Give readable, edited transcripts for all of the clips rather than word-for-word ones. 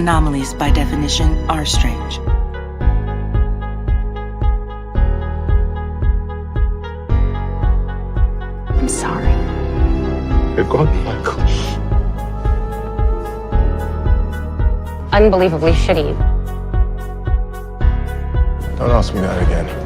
Anomalies, by definition, are strange. I'm sorry. You're gone, Michael. Unbelievably shitty. Don't ask me that again.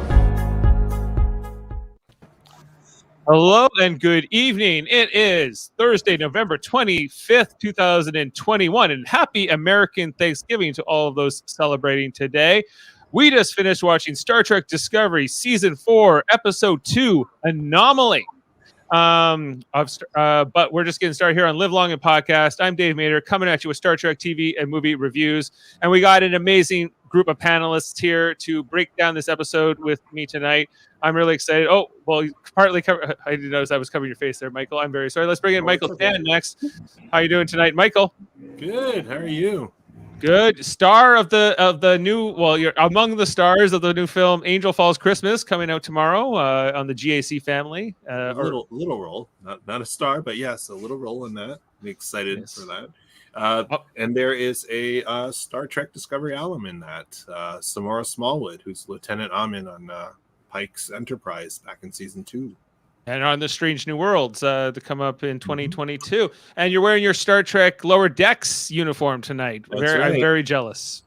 Hello and good evening. It is Thursday, November 25th, 2021, and happy American Thanksgiving to all of those celebrating today. We just finished watching Star Trek Discovery Season 4, Episode 2, Anomaly. But we're just getting started here on Live Long and Podcast. I'm Dave Mader, coming at you with Star Trek TV and movie reviews. And we got an amazing group of panelists here to break down this episode with me tonight. I'm really excited. Oh, well, you partly cover. I didn't notice I was covering your face there, Michael. I'm very sorry. Let's bring in Michael Stan next. How you doing tonight, Michael? Good. How are you? Good. Star of the new. Well, you're among the stars of the new film Angel Falls Christmas, coming out tomorrow on the GAC family. Little role, not a star, but yes, a little role in that. I'm excited for that. And there is a Star Trek Discovery alum in that. Samara Smallwood, who's Lieutenant Amin on Pike's Enterprise back in season 2. And on the Strange New Worlds to come up in 2022. And you're wearing your Star Trek Lower Decks uniform tonight. Right. I'm very jealous.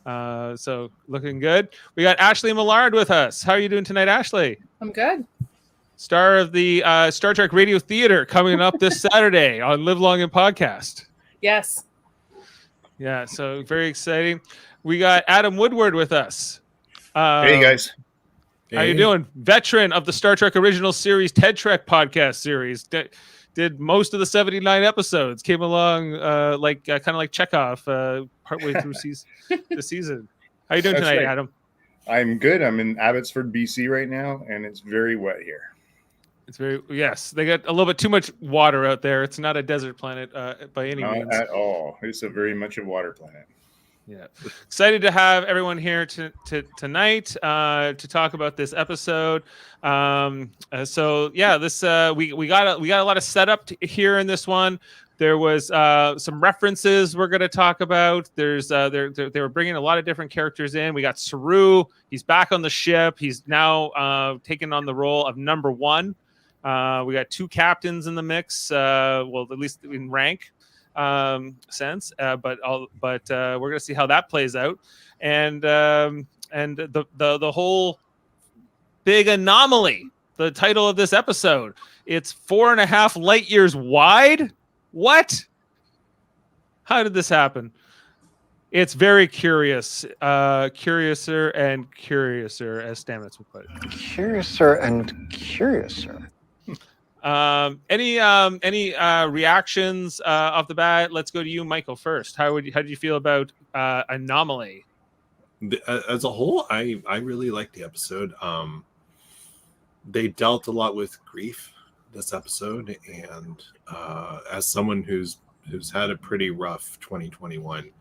So looking good. We got Ashley Millard with us. How are you doing tonight, Ashley? I'm good. Star of the Star Trek Radio Theater coming up this Saturday on Live Long and Podcast. Yes. Yeah, so very exciting. We got Adam Woodward with us. Hey, guys. How you doing? Veteran of the Star Trek Original Series TED Trek podcast series. Did most of the 79 episodes. Came along kind of like Chekhov partway through the season. How you doing tonight, right. Adam? I'm good. I'm in Abbotsford, BC right now, and it's very wet here. Yes. They got a little bit too much water out there. It's not a desert planet by any means. Not at all. It's a very much a water planet. Yeah, excited to have everyone here tonight to talk about this episode. We got a lot of setup here in this one. There was some references we're going to talk about. There's they were bringing a lot of different characters in. We got Saru. He's back on the ship. He's now taken on the role of number one. We got two captains in the mix. At least in rank. Sense, but we're gonna see how that plays out, and the whole big anomaly. The title of this episode. It's 4.5 light years wide. What? How did this happen? It's very curious, curiouser and curiouser, as Stamets would put it. Curiouser and curiouser. Any reactions off the bat? Let's go to you, Michael, first. How did you feel about Anomaly? As a whole, I really liked the episode. They dealt a lot with grief this episode, and as someone who's had a pretty rough 2021,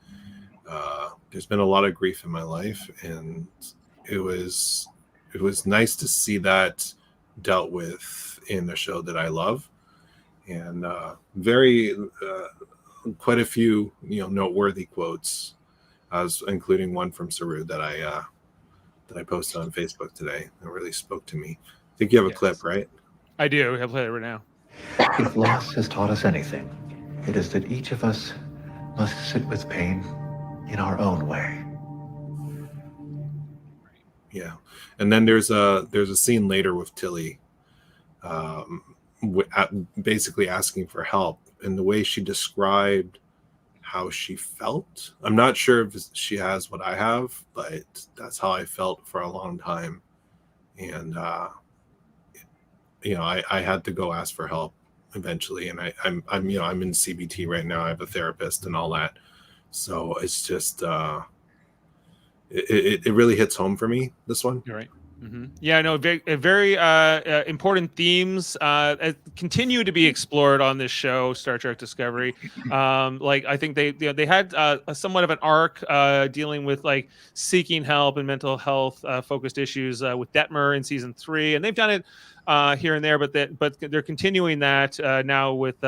there's been a lot of grief in my life, and it was nice to see that dealt with in a show that I love, and quite a few noteworthy quotes, including one from Saru that I posted on Facebook today that really spoke to me. I think you have a clip, right? I do. I'll play it right now. If loss has taught us anything, it is that each of us must sit with pain in our own way. Yeah, and then there's a scene later with Tilly, basically asking for help, and the way she described how she felt. I'm not sure if she has what I have, but that's how I felt for a long time, and I had to go ask for help eventually, and I'm in CBT right now. I have a therapist and all that, so it's just it really hits home for me, this one. You're right. Yeah, no, very important themes continue to be explored on this show, Star Trek Discovery. Like I think they had a somewhat of an arc dealing with like seeking help and mental health focused issues with Detmer in season 3, and they've done it here and there, but they're continuing that now with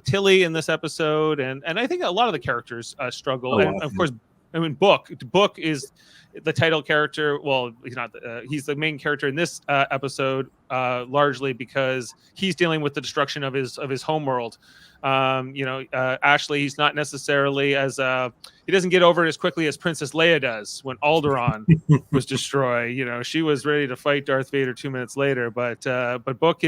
Tilly in this episode, and I think a lot of the characters struggle, and of course, I mean, Book is the title character. Well, he's not. He's the main character in this episode, largely because he's dealing with the destruction of his homeworld. Ashley, he's not necessarily as he doesn't get over it as quickly as Princess Leia does when Alderaan was destroyed. She was ready to fight Darth Vader 2 minutes later, but Book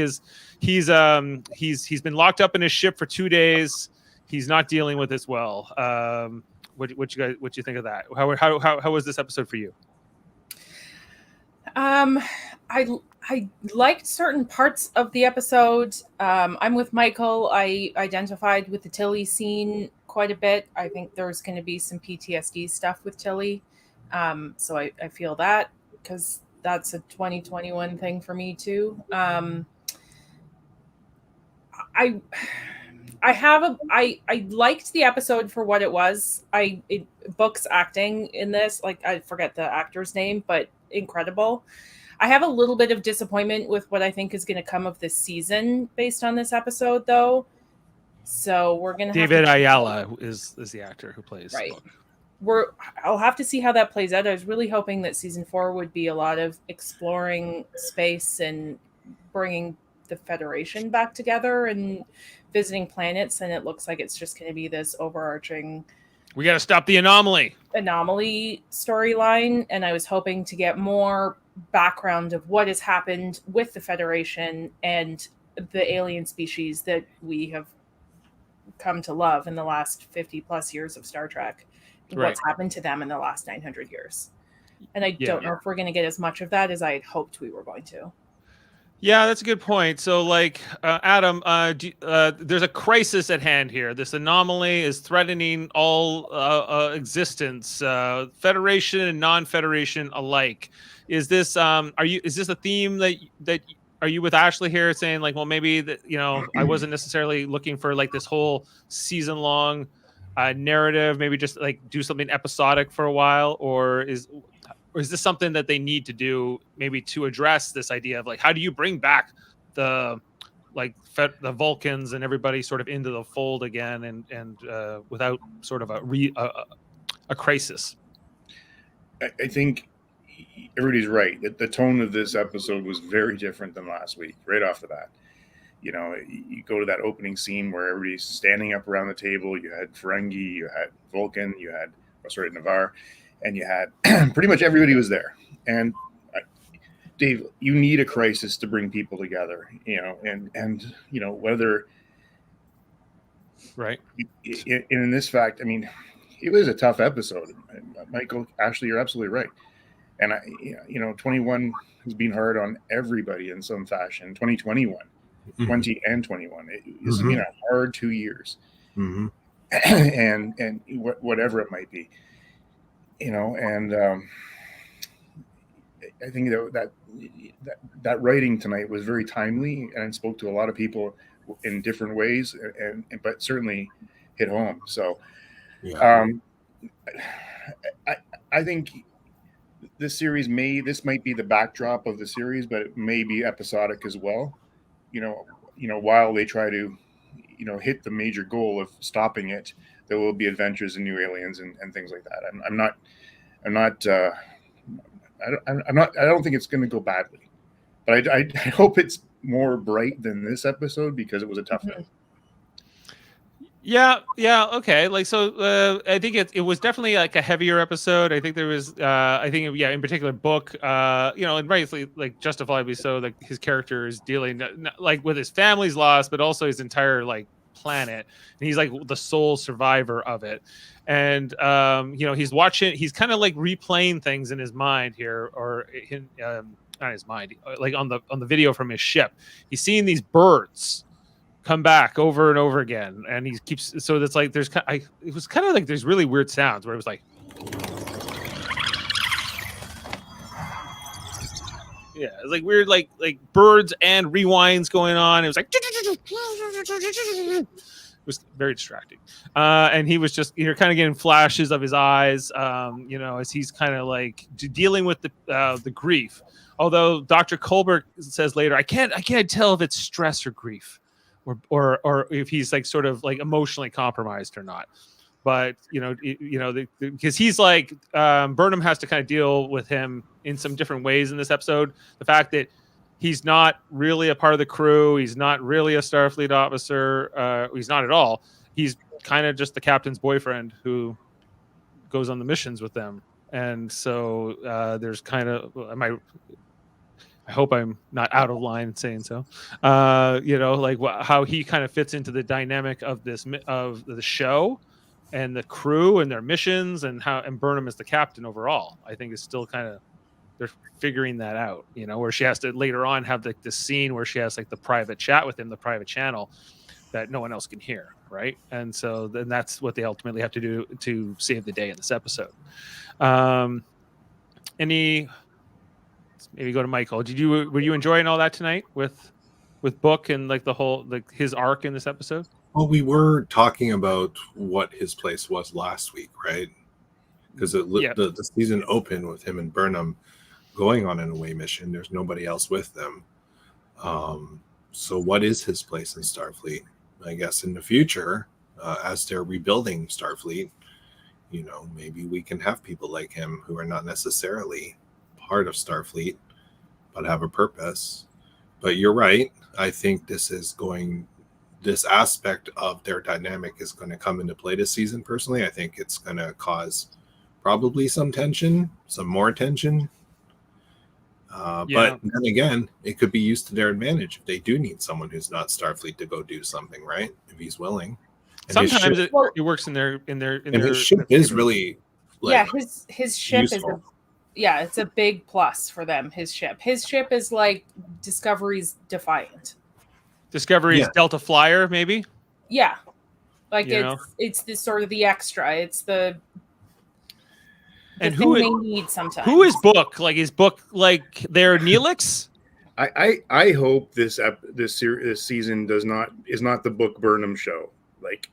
he's been locked up in his ship for 2 days. He's not dealing with this well. What you think of that? How was this episode for you? I liked certain parts of the episode. I'm with Michael. I identified with the Tilly scene quite a bit. I think there's going to be some PTSD stuff with Tilly. So I feel that because that's a 2021 thing for me too. I liked the episode for what it was. Book's acting in this, like I forget the actor's name, but incredible. I have a little bit of disappointment with what I think is going to come of this season based on this episode, though. So we're going to David Ayala is the actor who plays right. Book. I'll have to see how that plays out. I was really hoping that season 4 would be a lot of exploring space and bringing the Federation back together and visiting planets, and it looks like it's just going to be this overarching we got to stop the anomaly storyline, and I was hoping to get more background of what has happened with the Federation and the alien species that we have come to love in the last 50 plus years of Star Trek. Right. What's happened to them in the last 900 years. And I don't know if we're going to get as much of that as I had hoped we were going to. Yeah, that's a good point. So, like, Adam, there's a crisis at hand here. This anomaly is threatening all existence, Federation and non-Federation alike. Is this Is this a theme that are you with Ashley here, saying like, well, maybe that I wasn't necessarily looking for like this whole season-long narrative. Maybe just like do something episodic for a while, or is this something that they need to do maybe to address this idea of like, how do you bring back the Vulcans and everybody sort of into the fold again and without sort of a crisis? I think everybody's right. The tone of this episode was very different than last week, right off the bat. You go to that opening scene where everybody's standing up around the table. You had Ferengi, you had Vulcan, you had Navarre, and you had pretty much everybody was there. And Dave, you need a crisis to bring people together, and whether right. In this fact, I mean, it was a tough episode. Michael, Ashley, you're absolutely right. And 21 has been hard on everybody in some fashion. 2021, 20 and 21. It's been a hard 2 years, and whatever it might be. And I think that writing tonight was very timely and spoke to a lot of people in different ways, but certainly hit home. So, I think this might be the backdrop of the series, but it may be episodic as well. While they try to, hit the major goal of stopping it, there will be adventures and new aliens and things like that. I don't think it's going to go badly, but I hope it's more bright than this episode because it was a tough one. Yeah, okay. Like, so I think it was definitely like a heavier episode. I think there was, in particular, Book, and rightly, like, justifiably so, like his character is dealing like with his family's loss, but also his entire like planet, and he's like the sole survivor of it. And he's kind of like replaying things in his mind here, or not his mind, like on the video from his ship. He's seeing these birds come back over and over again, and he keeps, so that's like it was kind of like there's really weird sounds where it was like Yeah, it's like weird, like birds and rewinds going on. It was like it was very distracting. And he was just, you're kind of getting flashes of his eyes, as he's kind of like dealing with the grief. Although Dr. Colbert says later, I can't tell if it's stress or grief, or if he's like sort of like emotionally compromised or not. But because he's like Burnham has to kind of deal with him in some different ways in this episode. The fact that he's not really a part of the crew, he's not really a Starfleet officer, he's not at all. He's kind of just the captain's boyfriend who goes on the missions with them, and so there's kind of I hope I'm not out of line saying so. How he kind of fits into the dynamic of the show and the crew and their missions, and Burnham is the captain overall. I think is still kind of, they're figuring that out, where she has to later on have this scene where she has like the private chat with him, the private channel that no one else can hear. Right. And so then that's what they ultimately have to do to save the day in this episode. Maybe go to Michael. Were you enjoying all that tonight with Book and like the whole, like his arc in this episode? Well, we were talking about what his place was last week, right? Because the season opened with him and Burnham going on an away mission. There's nobody else with them. So what is his place in Starfleet? I guess in the future, as they're rebuilding Starfleet, maybe we can have people like him who are not necessarily part of Starfleet, but have a purpose. But you're right. I think this aspect of their dynamic is going to come into play this season. Personally, I think it's going to cause probably some tension, some more tension. But then again, it could be used to their advantage if they do need someone who's not Starfleet to go do something, right? If he's willing. And sometimes it works in their. His ship is really, his ship useful. It's a big plus for them. His ship is like Discovery's Defiant. Discovery's Delta Flyer, maybe. Yeah, like it's the sort of the extra. It's the and who they need sometimes. Who is Book? Like, is Book like their Neelix? I hope this season is not the Book Burnham show. Like,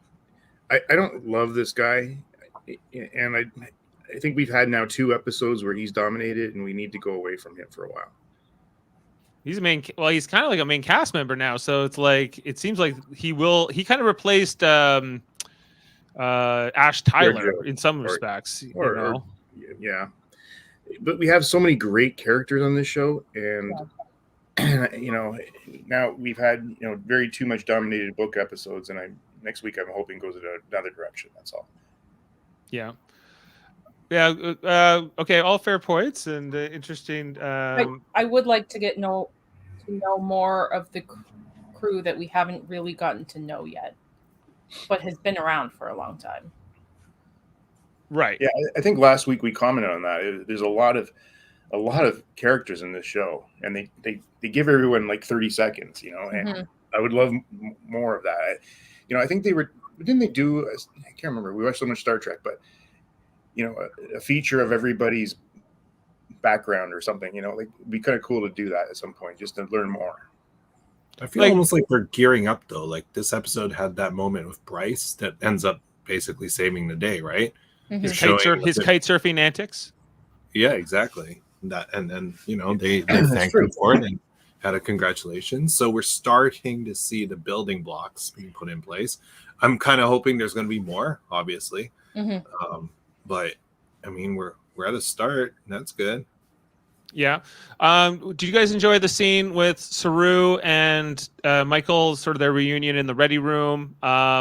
I don't love this guy, and I think we've had now 2 episodes where he's dominated, and we need to go away from him for a while. He's he's kind of like a main cast member now, so it's like it seems like he kind of replaced Ash Tyler in some respects. Yeah, but we have so many great characters on this show, and now we've had very too much dominated Book episodes, and next week I'm hoping goes in another direction. That's all. Yeah. Okay, all fair points and interesting. I would like to know more of the crew that we haven't really gotten to know yet, but has been around for a long time. Right. Yeah, I think last week we commented on that. There's a lot of characters in this show, and they give everyone like 30 seconds, and I would love more of that. I think didn't they do? I can't remember. We watched so much Star Trek, but a feature of everybody's background or something, like it'd be kind of cool to do that at some point, just to learn more. I feel almost like we're gearing up though. Like this episode had that moment with Bryce that ends up basically saving the day, right? His kite surfing antics. Yeah, exactly. That, and then they thanked him for it and had a congratulations. So we're starting to see the building blocks being put in place. I'm kind of hoping there's going to be more, obviously. But I mean, we're at a start, and that's good. Yeah. Did you guys enjoy the scene with Saru and Michael, sort of their reunion in the ready room?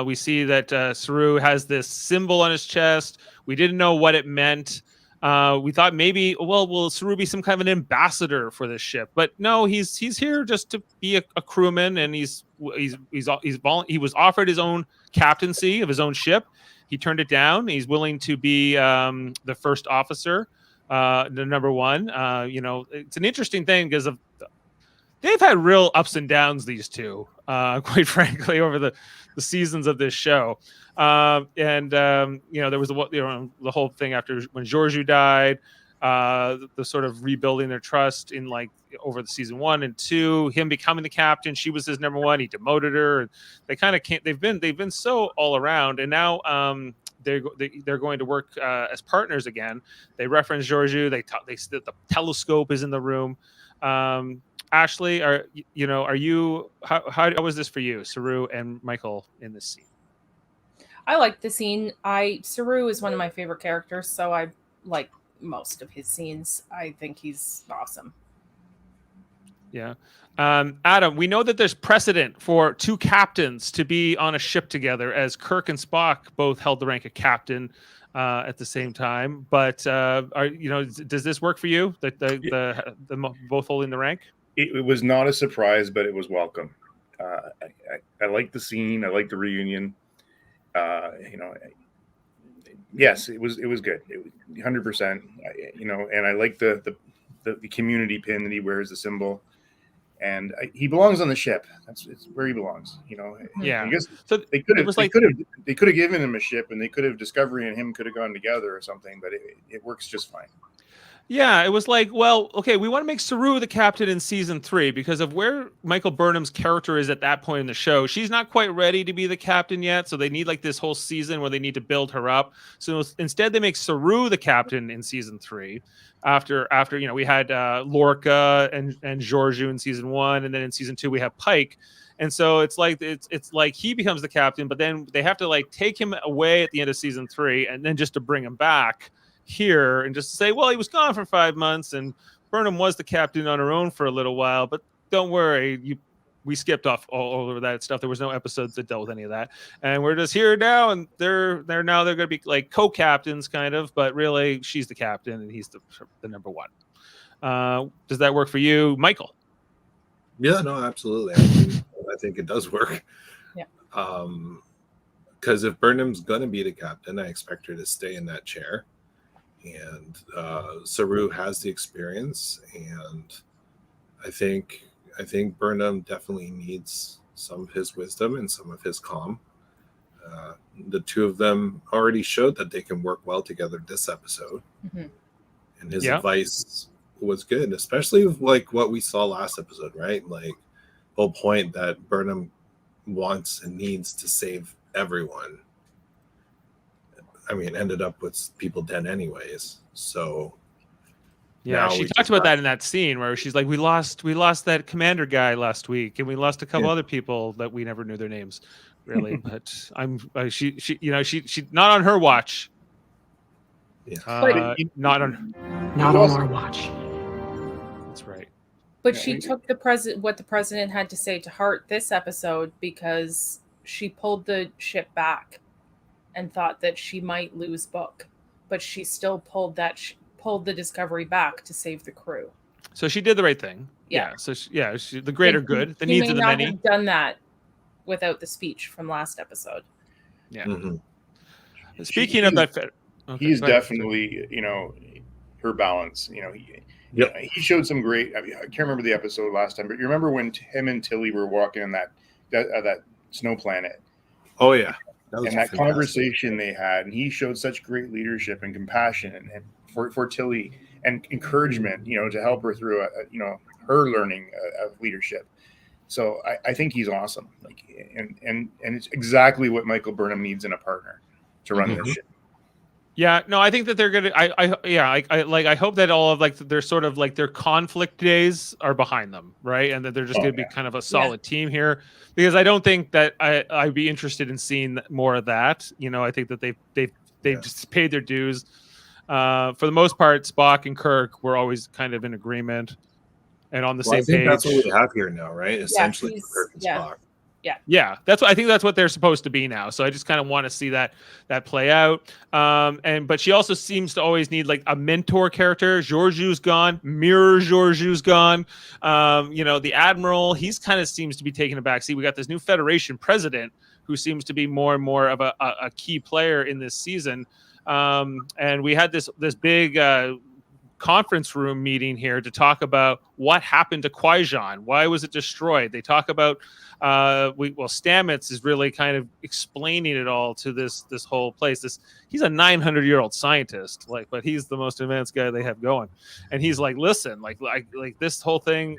We see that Saru has this symbol on his chest. We didn't know what it meant. We thought maybe, will Saru be some kind of an ambassador for this ship? But no, he's here just to be a crewman, and he was offered his own captaincy of his own ship. He turned it down. He's willing to be the first officer, the number one. It's an interesting thing because they've had real ups and downs, these two, quite frankly, over the seasons of this show. There was the whole thing after when Georgiou died. the sort of rebuilding their trust in like over the season 1 and 2, him becoming the captain. She was his number 1. He demoted her, and they kind of can't. They've been so all around, and now they're going to work as partners again. They reference Georgiou. They the telescope is in the room. Ashley, how was this for you, Saru and Michael, in this scene? I like the scene. Saru is one of my favorite characters, so I like most of his scenes. I think he's awesome. Yeah. Adam, we know that there's precedent for 2 captains to be on a ship together, as Kirk and Spock both held the rank of captain at the same time. But does this work for you? The both holding the rank? It was not a surprise, but it was welcome. I like the scene. I like the reunion. Yes, it was good. It was 100%. And I like the community pin that he wears, the symbol. And he belongs on the ship. It's where he belongs. Yeah. I guess so they could have given him a ship, and they could have Discovery and him could have gone together or something. But it works just fine. Yeah, it was like, well, okay, we want to make Saru the captain in season 3 because of where Michael Burnham's character is at that point in the show. She's not quite ready to be the captain yet, so they need like this whole season where they need to build her up. So instead, they make Saru the captain in season 3. After we had Lorca and Georgiou in season 1, and then in season 2 we have Pike. And so it's like he becomes the captain, but then they have to like take him away at the end of season 3, and then just to bring him back here and just say, well, he was gone for 5 months and Burnham was the captain on her own for a little while, but don't worry, we skipped off all over that stuff. There was no episodes that dealt with any of that, and we're just here now, and they're going to be like co-captains kind of, but really she's the captain and he's the number 1. Does that work for you, Michael? Yeah, no, absolutely. I think it does work. Yeah. Because if Burnham's going to be the captain, I expect her to stay in that chair. And Saru has the experience, and I think Burnham definitely needs some of his wisdom and some of his calm. The two of them already showed that they can work well together this episode, and his advice was good, especially with like what we saw last episode, right? Like whole point that Burnham wants and needs to save everyone. I mean, ended up with people dead anyways. So yeah, she talked about that in that scene where she's like, we lost that commander guy last week, and we lost a couple other people that we never knew their names, really. But she not on her watch. Yeah, not on our watch. That's right. But she took what the president had to say to heart this episode, because she pulled the ship back and thought that she might lose Book, but she still pulled the Discovery back to save the crew. So she did the right thing. Yeah. So she, the greater good, the needs of the many. Have done that without the speech from last episode. Yeah. Mm-hmm. Speaking of that, he's definitely her balance. He showed some great. I can't remember the episode last time, but you remember when him and Tilly were walking on that snow planet? Oh yeah. That conversation they had, and he showed such great leadership and compassion and for Tilly and encouragement, to help her through her learning of leadership. So I think he's awesome. Like, and it's exactly what Michael Burnham needs in a partner to run this ship. Yeah, no, I think that they're gonna. I hope that all of like their sort of like their conflict days are behind them, right? And that they're just gonna be kind of a solid team here, because I don't think that I'd be interested in seeing more of that. I think that they've just paid their dues. For the most part, Spock and Kirk were always kind of in agreement and on the same page. That's what we have here now, right? Essentially, Kirk and Spock. Yeah, I think that's what they're supposed to be now. So I just kind of want to see that play out. But she also seems to always need like a mentor character. Georgiou's gone. Mirror Georgiou's gone. The Admiral, he's kind of seems to be taking a backseat. We got this new Federation president who seems to be more and more of a key player in this season. And we had this big conference room meeting here to talk about what happened to Qui-Gon. Why was it destroyed? They talk about Stamets is really kind of explaining it all to this whole place. He's a 900-year-old scientist, but he's the most advanced guy they have going, and he's like, listen, like this whole thing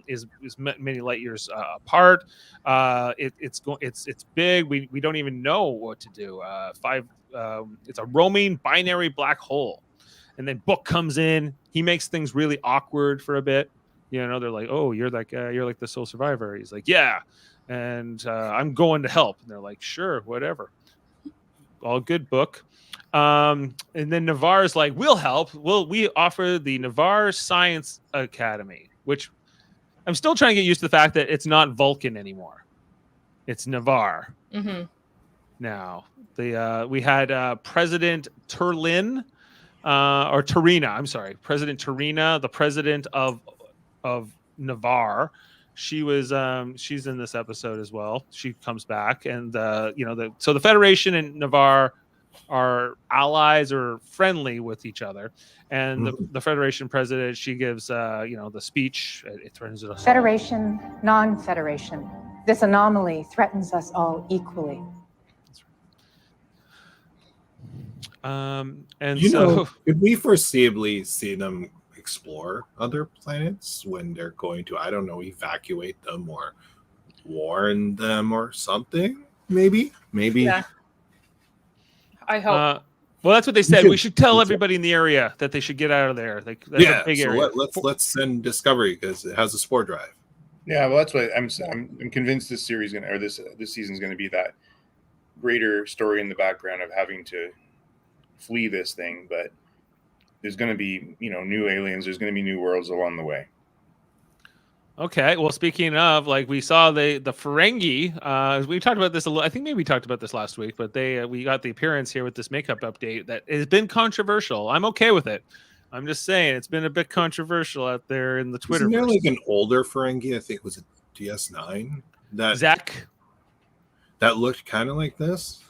is many light years apart. It's big. We don't even know what to do. It's a roaming binary black hole. And then Book comes in. He makes things really awkward for a bit. They're like, "Oh, you're that guy. You're like the sole survivor." He's like, "Yeah," and I'm going to help. And they're like, "Sure, whatever." All good, Book. And then Navarre's like, "We'll help. We offer the Navarre Science Academy," which I'm still trying to get used to the fact that it's not Vulcan anymore. It's Navarre. Mm-hmm. Now, we had President Turlin. Or Tarina, I'm sorry, President Tarina, the president of Navarre. She was she's in this episode as well. She comes back, and so the Federation and Navarre are allies or friendly with each other. And the Federation president, she gives the speech. It turns it Federation, non-Federation. This anomaly threatens us all equally. And could we foreseeably see them explore other planets when they're going to, I don't know, evacuate them or warn them or something? Maybe. Yeah. I hope. Well, that's what they said. We should tell everybody in the area that they should get out of there. That's a big area. Let's send Discovery because it has a spore drive. Yeah, well, that's what I'm convinced this series this season's going to be that greater story in the background of having to flee this thing, but there's going to be new aliens, there's going to be new worlds along the way. Okay, well, speaking of, we saw the Ferengi, we talked about this a little, I think maybe we talked about this last week, but we got the appearance here with this makeup update that has been controversial. I'm okay with it. I'm just saying it's been a bit controversial out there in the Twitter. Isn't there like an older Ferengi? I think it was a DS9 Zach that looked kind of like this.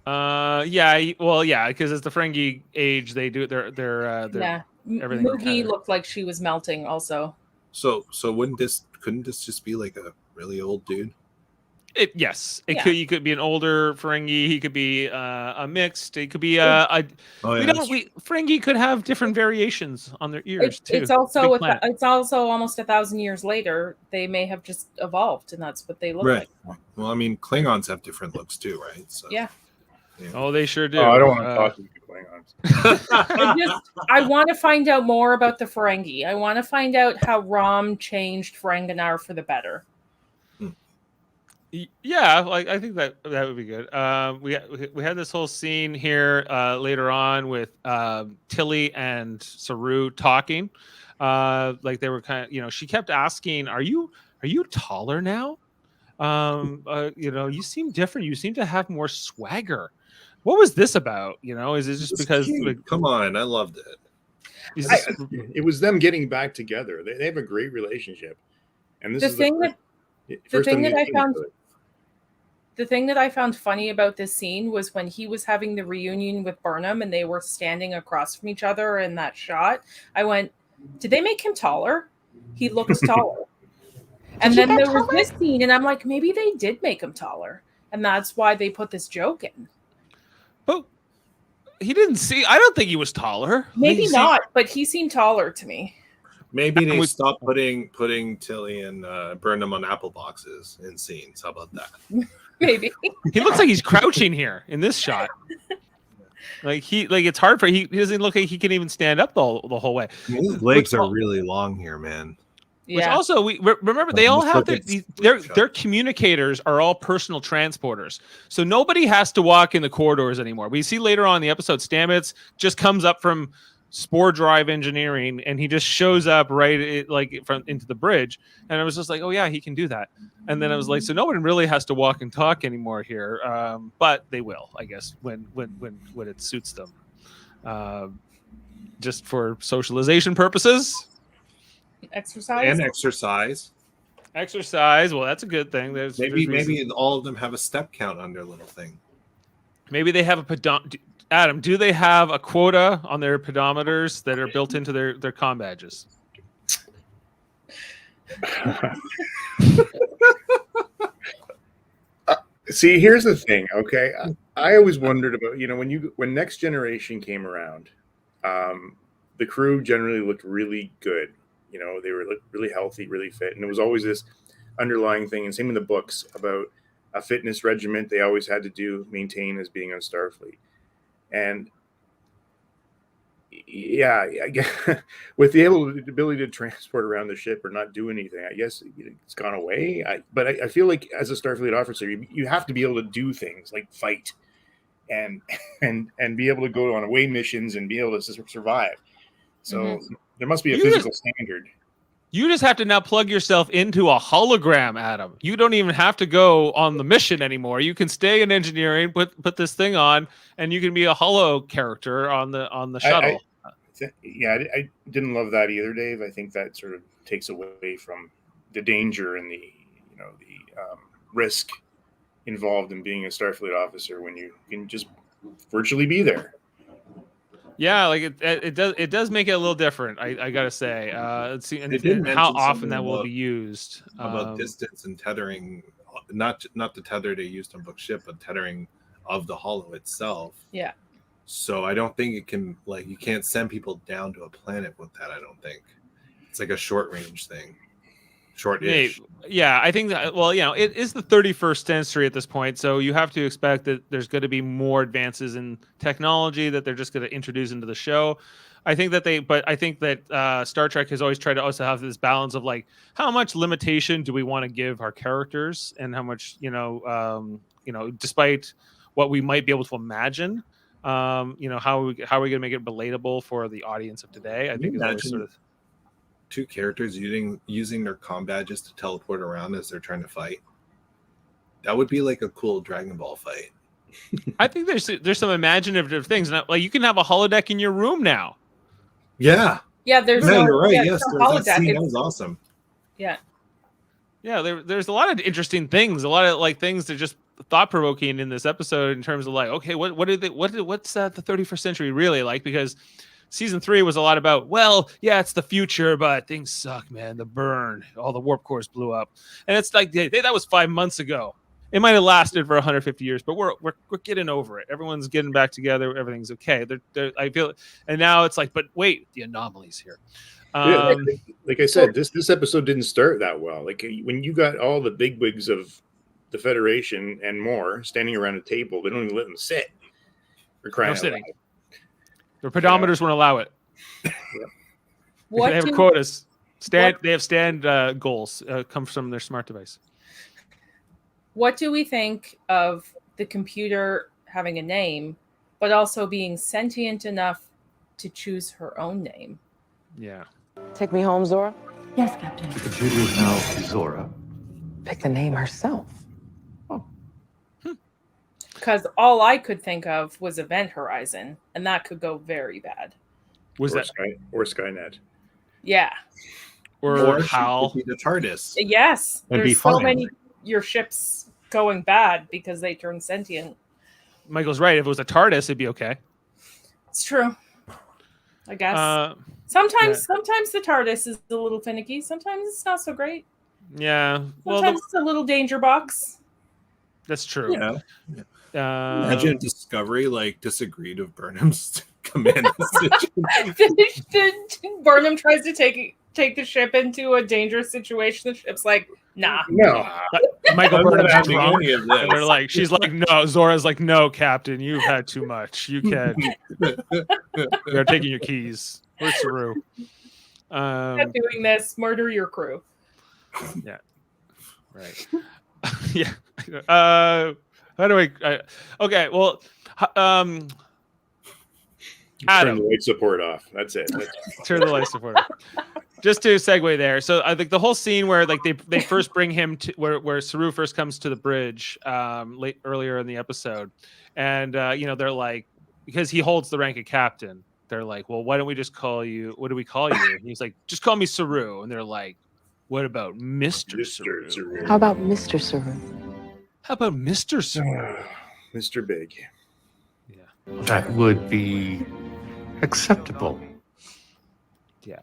Because as the Ferengi age, they do their everything. Moogie looked like she was melting also. So couldn't this just be like a really old dude? He could be an older Ferengi. He could be a mixed. He could be Ferengi could have different variations on their ears too. It's also almost 1,000 years later. They may have just evolved, and that's what they look like. Well, I mean, Klingons have different looks too, right? So. Yeah. Oh, they sure do. Oh, I don't want to talk to you Klingons. I want to find out more about the Ferengi. I want to find out how Rom changed Ferenginar for the better. Yeah, I think that would be good. We had this whole scene here later on with Tilly and Saru talking. They were kind of, she kept asking, "Are you taller now? You seem different. You seem to have more swagger. What was this about? Is it just because? Come on, I loved it. It was them getting back together. They have a great relationship, and this the thing that I found funny about this scene was when he was having the reunion with Burnham and they were standing across from each other in that shot. I went, did they make him taller? He looked taller. And then there was this scene, and I'm like, maybe they did make him taller, and that's why they put this joke in. But he didn't see. I don't think he was taller. Maybe not, but he seemed taller to me. Maybe they stopped putting Tilly and Burnham on apple boxes in scenes. How about that? Maybe he looks like he's crouching here in this shot. It's hard for he doesn't look like he can even stand up the whole way. His legs are really long here, man. Which also we remember they all have their communicators are all personal transporters, so nobody has to walk in the corridors anymore. We see later on in the episode Stamets just comes up from spore drive engineering and he just shows up into the bridge, and I was just like, oh yeah, he can do that. And then I was like, so no one really has to walk and talk anymore here, but they will, I guess, when it suits them, just for socialization purposes. Exercise. Well, that's a good thing. Maybe all of them have a step count on their little thing. Maybe they have a Adam, do they have a quota on their pedometers that are built into their comm badges? See, here's the thing. Okay, I always wondered about when Next Generation came around, the crew generally looked really good. They were really healthy, really fit, and it was always this underlying thing. And same in the books about a fitness regiment they always had to maintain as being on Starfleet. And yeah, I guess with the ability to transport around the ship or not do anything, I guess it's gone away. But I feel like as a Starfleet officer, you have to be able to do things like fight and be able to go on away missions and be able to survive. So there must be a physical standard. You just have to now plug yourself into a hologram, Adam. You don't even have to go on the mission anymore. You can stay in engineering, put this thing on, and you can be a holo character on the shuttle. I didn't love that either, Dave. I think that sort of takes away from the danger and the risk involved in being a Starfleet officer when you can just virtually be there. Yeah, like it does make it a little different. I gotta say, let's see, and how often that will be used about distance and tethering, not the tether they used on book ship, but tethering of the holo itself. Yeah. So I don't think it can you can't send people down to a planet with that. I don't think it's like a short range thing. Short-ish. Yeah, I think that. Well, it is the 31st century at this point, so you have to expect that there's going to be more advances in technology that they're just going to introduce into the show. I think that Star Trek has always tried to also have this balance of how much limitation do we want to give our characters, and how much despite what we might be able to imagine, how are we going to make it relatable for the audience of today? I think is always sort of. Two characters using their comm badges to teleport around as they're trying to fight. That would be like a cool Dragon Ball fight. I think there's some imaginative things. You can have a holodeck in your room now. Yeah. Yeah, there's you're right. Yeah, yes, holodeck. That was awesome. Yeah. Yeah, there's a lot of interesting things, a lot of things that are just thought provoking in this episode in terms of okay, what's the 31st century really like? Because Season 3 was a lot about, it's the future, but things suck, man. The burn, all the warp cores blew up, and it's that was 5 months ago. It might have lasted for 150 years, but we're getting over it. Everyone's getting back together. Everything's okay. I feel, and now it's but wait, the Anomaly's here. Like I said, this episode didn't start that well. When you got all the bigwigs of the Federation and more standing around a table, they don't even let them sit. They're crying out loud. Their pedometers won't allow it. They have quotas. They have stand goals. Come from their smart device. What do we think of the computer having a name, but also being sentient enough to choose her own name? Yeah. Take me home, Zora? Yes, Captain. The computer is now Zora. Pick the name herself. Because all I could think of was Event Horizon, and that could go very bad. Or Skynet? Yeah. Or HAL? Be the TARDIS. Yes. And There's so many your ships going bad because they turn sentient. Michael's right. If it was a TARDIS, it'd be okay. It's true. I guess. Sometimes the TARDIS is a little finicky. Sometimes it's not so great. Yeah. Sometimes it's a little danger box. That's true. Yeah. Imagine Discovery disagreed with Burnham's command decision. Burnham tries to take the ship into a dangerous situation. The ship's nah. No. Michael Burnham's wrong. Any of this. And they're she's no. Zora's no, Captain, you've had too much. You can. They're taking your keys. Where's Saru? Not doing this. Murder your crew. Yeah. Right. Yeah. How do I? Okay. Well, Adam. Turn the light support off. That's it. Turn the light support off. Just to segue there. So I think the whole scene where they first bring him to where Saru first comes to the bridge earlier in the episode, and they're because he holds the rank of captain. They're well, why don't we just call you? What do we call you? And he's just call me Saru. And they're what about Mr. Saru? How about Mr. Saru? How about Mr. Saru? Mr. Big. Yeah. that would be acceptable. Yeah,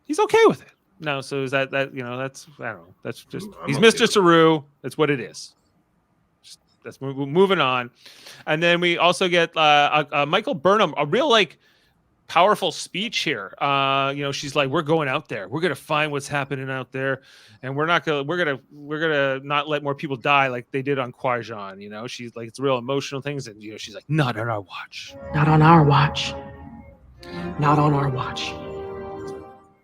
he's okay with it. No, so is that that's I don't know. That's just I'm he's okay Mr. with it. Saru. That's what it is. That's moving on, and then we also get Michael Burnham, a real powerful speech here. She's like, we're going out there. We're gonna find what's happening out there, and we're gonna not let more people die like they did on Kwai-Jan. She's like, it's real emotional things, and she's like, not on our watch. Not on our watch. Not on our watch.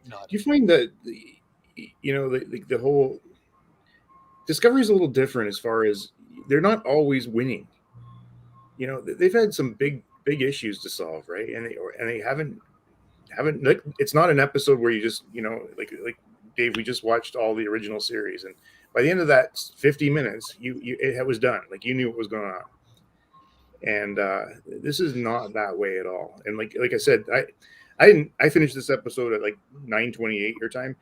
Do you find that the whole Discovery is a little different as far as they're not always winning. They've had some big issues to solve, right? And they haven't. It's not an episode where you just like Dave. We just watched all the original series, and by the end of that 50 minutes, it was done. Like you knew what was going on. And this is not that way at all. And like I said, I finished this episode at like 9:28 your time,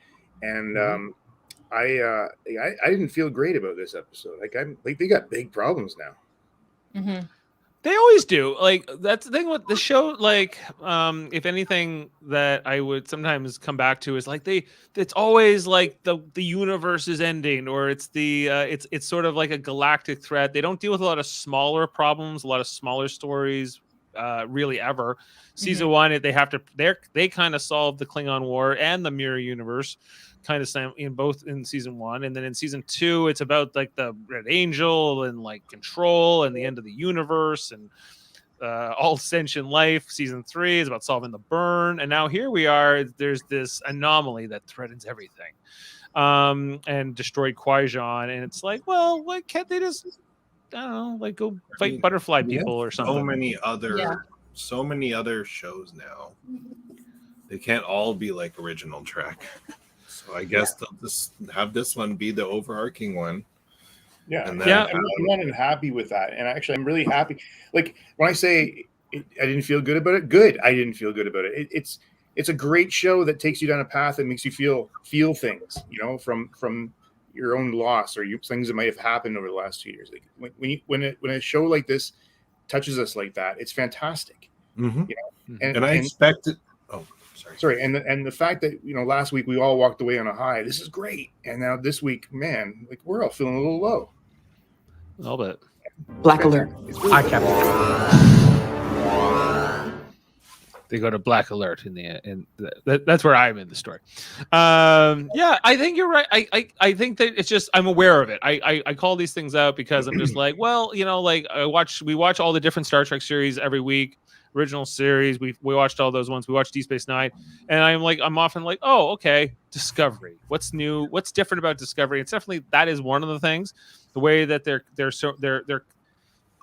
and I didn't feel great about this episode. Like they got big problems now. Mm-hmm. They always do. Like that's the thing with the show. Like, if anything that I would sometimes come back to is like it's always like the universe is ending, or it's it's sort of like a galactic threat. They don't deal with a lot of smaller problems, a lot of smaller stories, really ever. Season one, they kind of solved the Klingon War and the Mirror Universe, kind of in both in season one, and then in season two, it's about like the Red Angel and like control and the end of the universe and all sentient life. Season three is about solving the burn, and now here we are. There's this anomaly that threatens everything, and destroyed Kwai-Jan, and it's like, well, why can't they just I don't know, like go fight butterfly people or something? So many other shows now. They can't all be like original Trek. So I guess they'll just have this one be the overarching one. Yeah, and I'm not unhappy with that. And actually, I'm really happy. Like when I say I didn't feel good about it, good. I didn't feel good about it. It's a great show that takes you down a path that makes you feel things, from your own loss or things that might have happened over the last 2 years. Like when a show like this touches us like that, it's fantastic. Mm-hmm. And I expected. Oh, sorry. And the fact that last week we all walked away on a high. This is great. And now this week, man, like we're all feeling a little low. A little bit. Black alert. Hi, Captain. They go to Black Alert that's where I'm in the story. I think you're right. I think that it's just I'm aware of it. I call these things out because I'm just like, well, like we watch all the different Star Trek series every week, original series. We watched all those ones. We watched Deep Space Nine, and I'm often like, oh, okay, Discovery. What's new? What's different about Discovery? It's definitely that is one of the things. The way that they're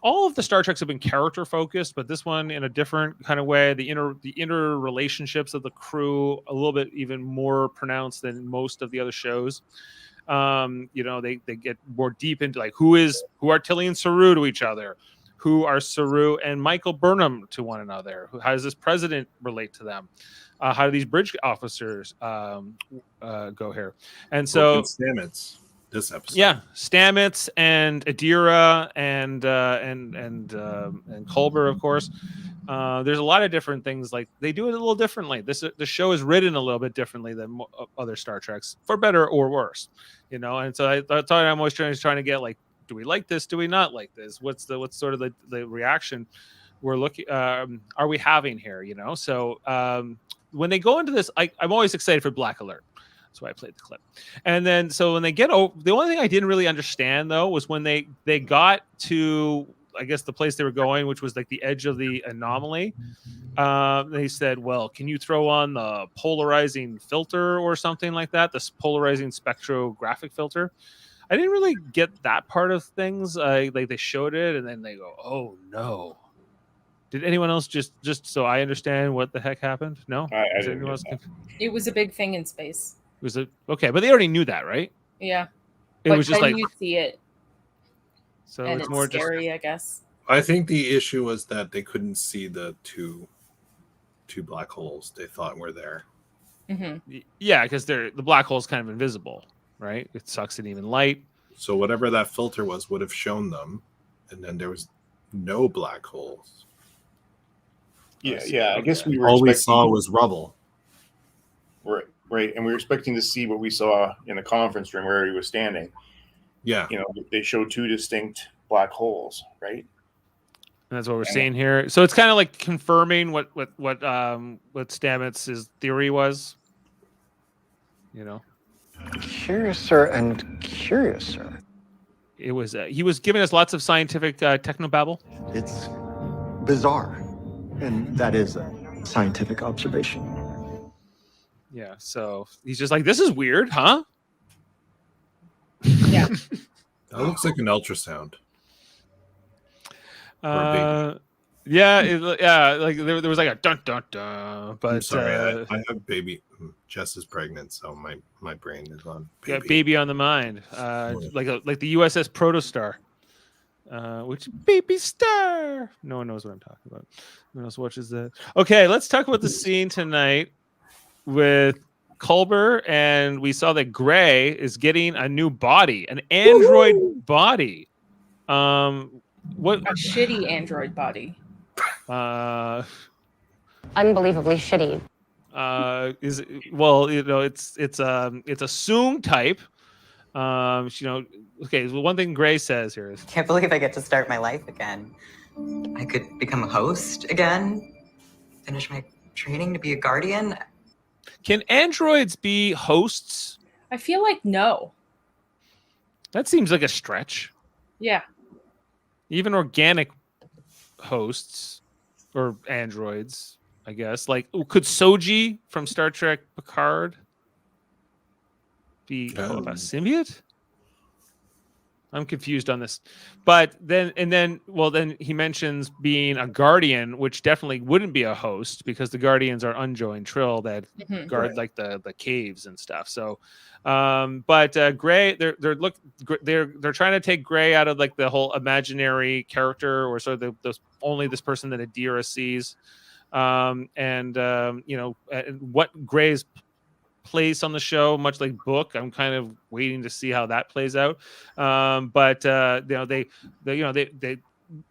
all of the Star Treks have been character focused, but this one in a different kind of way. The inner relationships of the crew a little bit even more pronounced than most of the other shows. They get more deep into like who are Tilly and Saru to each other, who are Saru and Michael Burnham to one another. How does this president relate to them? How do these bridge officers go here? And so Stamets. This episode, Stamets and Adira and Culber, of course. There's a lot of different things. Like they do it a little differently. The show is written a little bit differently than other Star Treks, for better or worse. And so that's why I'm always trying to get like, do we like this? Do we not like this? What's sort of the reaction we're looking? Are we having here? So when they go into this, I'm always excited for Black Alert. That's why I played the clip. And then, so when they get over, the only thing I didn't really understand though was when they got to, I guess, the place they were going, which was like the edge of the anomaly. They said, well, can you throw on the polarizing filter or something like that? This polarizing spectrographic filter. I didn't really get that part of things. Like they showed it and then they go, oh no. Did anyone else just so I understand what the heck happened? No? I didn't know. It was a big thing in space. Was it okay? But they already knew that, right? Yeah. It was just like you see it, so and it's more scary, just, I guess. I think the issue was that they couldn't see the two black holes they thought were there. Mm-hmm. Yeah, because the black hole is kind of invisible, right? It sucks in even light. So whatever that filter was would have shown them, and then there was no black holes. Yeah. I guess we were All we expecting, saw was rubble. right, and we were expecting to see what we saw in the conference room where he was standing. Yeah. They showed two distinct black holes, right? And that's what we're seeing here. So it's kind of like confirming what Stamets' theory was. Curiouser and curiouser. It was he was giving us lots of scientific technobabble. It's bizarre. And that is a scientific observation. Yeah, so he's just like, this is weird, huh? Yeah. That looks like an ultrasound. Yeah, like there was like a dun dun dun. But I'm sorry, I have baby. Jess is pregnant, so my brain is on baby. Got baby on the mind. Like the USS Protostar. Which baby star? No one knows what I'm talking about. No one else watches that. Okay, let's talk about the scene tonight with Culber, and we saw that Gray is getting a new body, an android body. What A shitty android body. Unbelievably shitty. It's a Soong type. Okay, well, one thing Gray says here is, Can't believe I get to start my life again. I could become a host again, finish my training to be a guardian. can androids be hosts? I feel like no. That seems like a stretch. Yeah. Even organic hosts or androids, I guess. Like, could Soji from Star Trek Picard be a symbiote? I'm confused on this. But then he mentions being a guardian, which definitely wouldn't be a host because the guardians are unjoined Trill that guard like the caves and stuff. So but Gray, they're trying to take Gray out of like the whole imaginary character or sort of only this person that Adira sees. What Gray's place on the show, much like Book, I'm kind of waiting to see how that plays out. They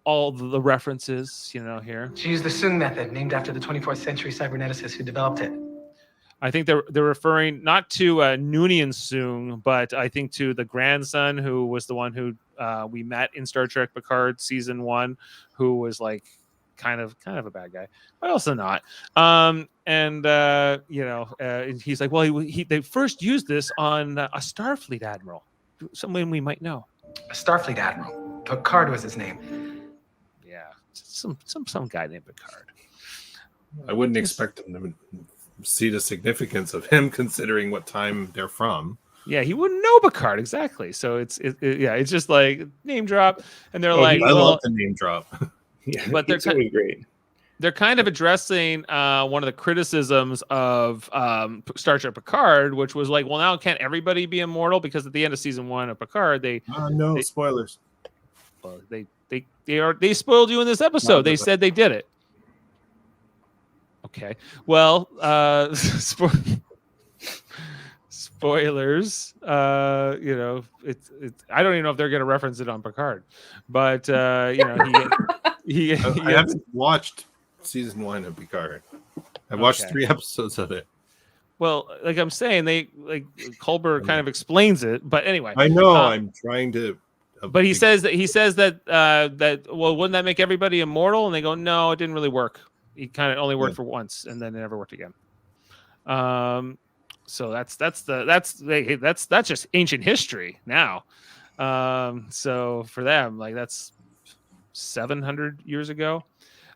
all the references, here. She used the Soong method, named after the 24th century cyberneticist who developed it. I think they're referring not to Noonien Soong, but I think to the grandson who was the one who we met in Star Trek Picard season 1, who was like kind of a bad guy, but also not. He's like, well, they first used this on a Starfleet admiral, someone we might know. A Starfleet admiral. Picard was his name. Yeah, some guy named Picard. I wouldn't expect them to see the significance of him considering what time they're from. Yeah, he wouldn't know Picard exactly. So it's just like name drop, and they're like, I love the name drop. Yeah, but they're really great. They're kind of addressing one of the criticisms of Star Trek Picard, which was like, well, now can't everybody be immortal? Because at the end of season 1 of Picard, spoilers. Well, they spoiled you in this episode. They said they did it. Okay. Well, spoilers. It's. I don't even know if they're going to reference it on Picard, but he I haven't watched season 1 of Picard. I watched 3 episodes of it. Well, like I'm saying, Culber kind of explains it, but anyway. I know. I'm trying to. But he says that well, wouldn't that make everybody immortal? And they go, no, it didn't really work. He kind of only worked for once, and then it never worked again. So that's just ancient history now. So for them, like that's 700 years ago.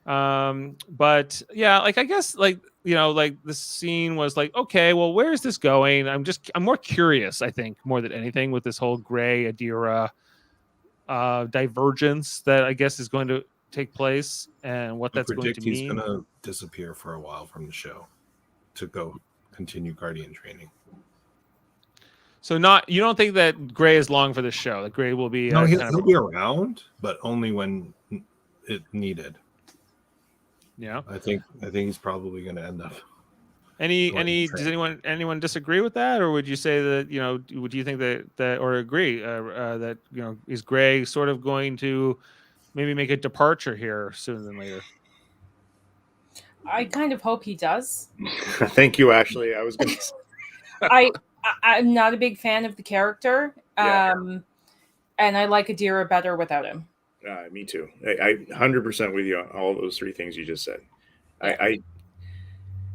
But yeah, like I guess like the scene was like, okay, well, where is this going? I'm more curious, I think, more than anything, with this whole Gray Adira divergence that I guess is going to take place and what that's going to mean. He's going to disappear for a while from the show to go continue Guardian training. So you don't think that Gray is long for this show? That Gray will be no, he'll be around, but only when it needed. Yeah, I think he's probably going to end up. Does anyone disagree with that, or would you say that would you think that or agree that is Gray sort of going to maybe make a departure here sooner than later? I kind of hope he does. Thank you, Ashley. I was going to. I'm not a big fan of the character, Yeah. and I like Adira better without him. Me too. I 100% with you on all those three things you just said.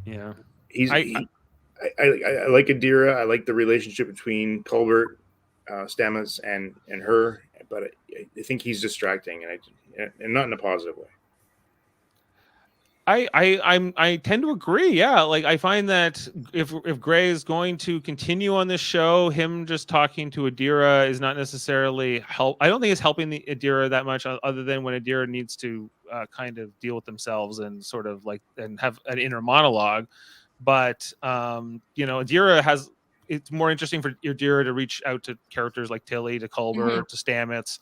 Yeah. I like Adira. I like the relationship between Colbert, Stamets, and her. But I think he's distracting, and not in a positive way. I tend to agree. Yeah, like I find that if Gray is going to continue on this show, him just talking to Adira is not necessarily help. I don't think it's helping the Adira that much, other than when Adira needs to kind of deal with themselves and sort of like and have an inner monologue. But Adira has. It's more interesting for Adira to reach out to characters like Tilly, to Culber, to Stamets,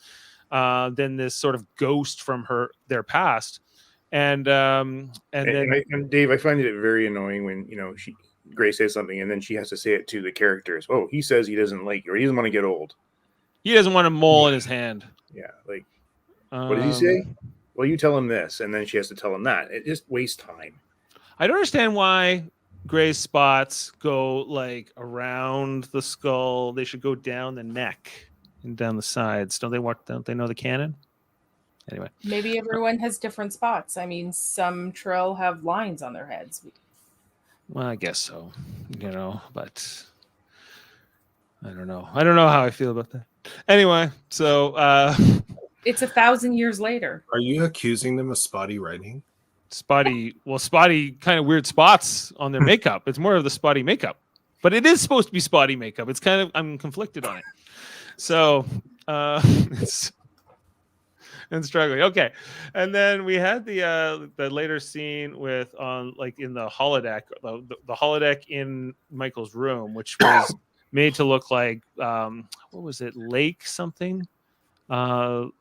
than this sort of ghost from their past. And Dave, I find it very annoying when Gray says something and then she has to say it to the characters. Oh, he says he doesn't like you, or he doesn't want to get old. He doesn't want a mole in his hand. Yeah, like what did he say? Well, you tell him this, and then she has to tell him that. It just wastes time. I don't understand why Gray's spots go like around the skull. They should go down the neck and down the sides. Don't they know the canon? Anyway, maybe everyone has different spots. I mean, some Trill have lines on their heads. Well, I guess so, but I don't know. I don't know how I feel about that. Anyway, so it's 1,000 years later. Are you accusing them of spotty writing? Spotty kind of weird spots on their makeup. It's more of the spotty makeup, but it is supposed to be spotty makeup. It's kind of, I'm conflicted on it. So it's and struggling. Okay. And then we had the later scene with in the holodeck, the holodeck in Michael's room, which was made to look like what was it, lake something? Some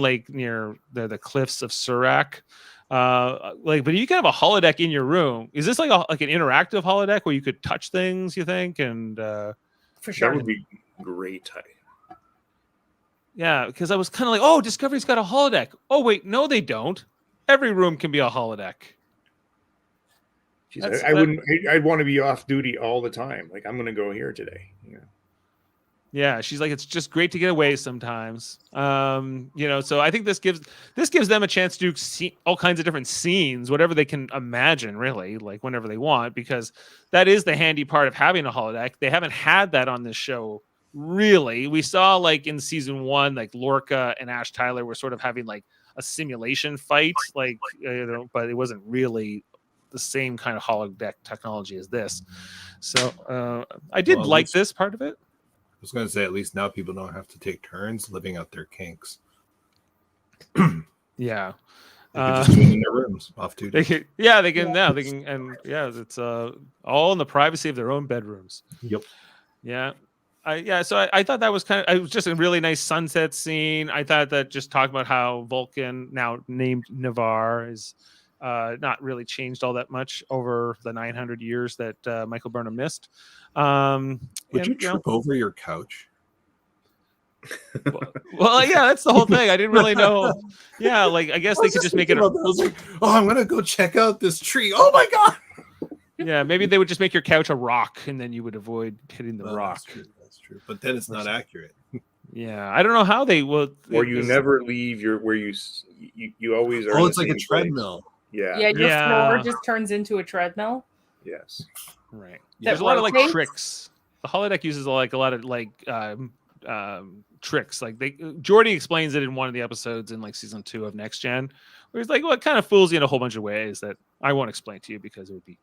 lake near the cliffs of Surak. But you can have a holodeck in your room. Is this like an interactive holodeck where you could touch things, you think? And for sure, that would be great. Yeah, because I was kind of like, oh, Discovery's got a holodeck. Oh, wait, no, they don't. Every room can be a holodeck. I'd want to be off duty all the time. Like, I'm going to go here today. Yeah, she's like, it's just great to get away sometimes. So I think this gives them a chance to do all kinds of different scenes, whatever they can imagine, really, like whenever they want, because that is the handy part of having a holodeck. They haven't had that on this show. Really, we saw like in season 1, like Lorca and Ash Tyler were sort of having like a simulation fight, but it wasn't really the same kind of holodeck technology as this. So I did like this part of it. I was going to say, at least now people don't have to take turns living out their kinks. Yeah. They can just do it in their rooms off duty. They can, and it's all in the privacy of their own bedrooms. Yep. Yeah. So I thought that was it was just a really nice sunset scene. I thought that just talking about how Vulcan, now named Navarre, is not really changed all that much over the 900 years that Michael Burnham missed. Would you trip over your couch? Well, yeah, that's the whole thing. I didn't really know. Yeah, like I guess they could just make it. I was like, oh, I'm gonna go check out this tree. Oh my god. Yeah, maybe they would just make your couch a rock, and then you would avoid hitting the rock. That's true. But then it's not accurate. Yeah, I don't know how they will. Or you never leave where you always are. Oh, it's like a treadmill. Yeah. Yeah, your floor just turns into a treadmill. Yes. Right. There's a lot of like tricks. The holodeck uses like a lot of like tricks. Like Geordi explains it in one of the episodes in like season 2 of Next Gen, where he's like, well, it kind of fools you in a whole bunch of ways that I won't explain to you because it would be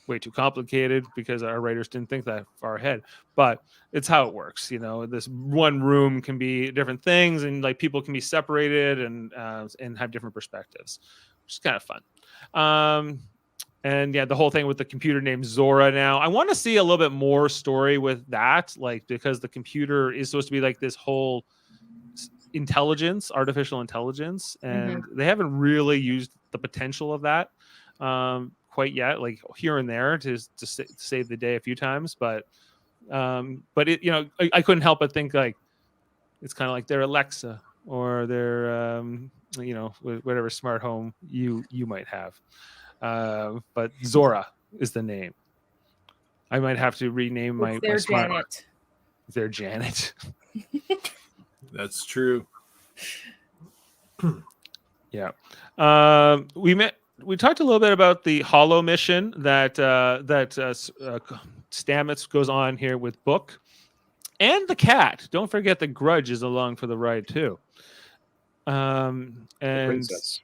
way too complicated because our writers didn't think that far ahead. But it's how it works. This one room can be different things, and like people can be separated and have different perspectives, which is kind of fun. And yeah, the whole thing with the computer named Zora now. I want to see a little bit more story with that, like because the computer is supposed to be like this whole intelligence, artificial intelligence, and they haven't really used the potential of that quite yet, like here and there to save the day a few times. But it, I couldn't help but think like it's kind of like their Alexa or their whatever smart home you might have. But Zora is the name. I might have to rename my smart. Janet. Their Janet. That's true. Yeah. We talked a little bit about the Hollow mission that Stamets goes on here with Book and the cat. Don't forget the Grudge is along for the ride too. And The princess.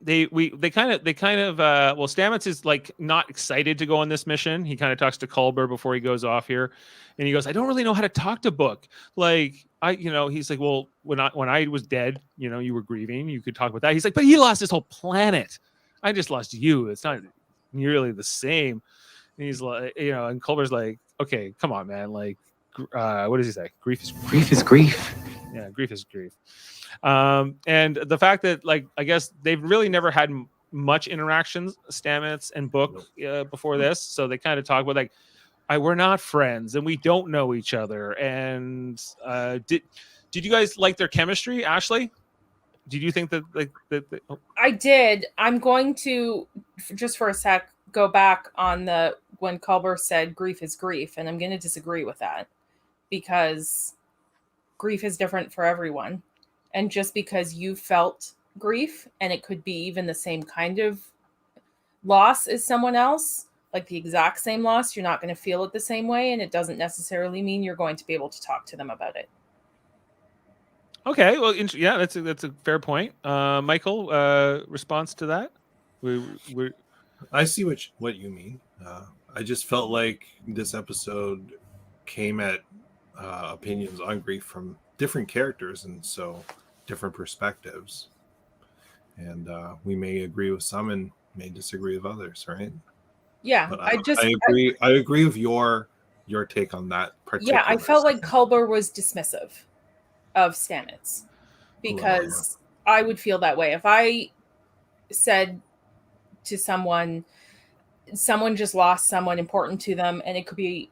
they kind of Stamets is like not excited to go on this mission. He kind of talks to Culber before he goes off here, and he goes, I don't really know how to talk to Book. Like he's like, well, when I was dead, you were grieving, you could talk about that. He's like, but he lost his whole planet. I just lost you. It's not nearly the same. And he's like, and Culber's like, okay, come on, man. Like, what does he say? Grief is grief. Yeah, grief is grief. And the fact that, like, I guess they've really never had much interactions, Stamets and Book, before this. So they kind of talk about, like, we're not friends and we don't know each other. And did you guys like their chemistry, Ashley? Did you think that, like, I did. I'm going to, just for a sec, go back on when Culber said grief is grief, and I'm going to disagree with that, because grief is different for everyone. And just because you felt grief, and it could be even the same kind of loss as someone else, like the exact same loss, you're not going to feel it the same way, and it doesn't necessarily mean you're going to be able to talk to them about it. Okay, well, yeah, that's a fair point. Michael, response to that? I see what you mean. I just felt like this episode came at opinions on grief from different characters, and so different perspectives. And we may agree with some and may disagree with others, right? Yeah, but I agree. I agree with your take on that particular. Yeah, I felt like Culber was dismissive of Stamets, because I would feel that way if I said to someone just lost someone important to them, and it could be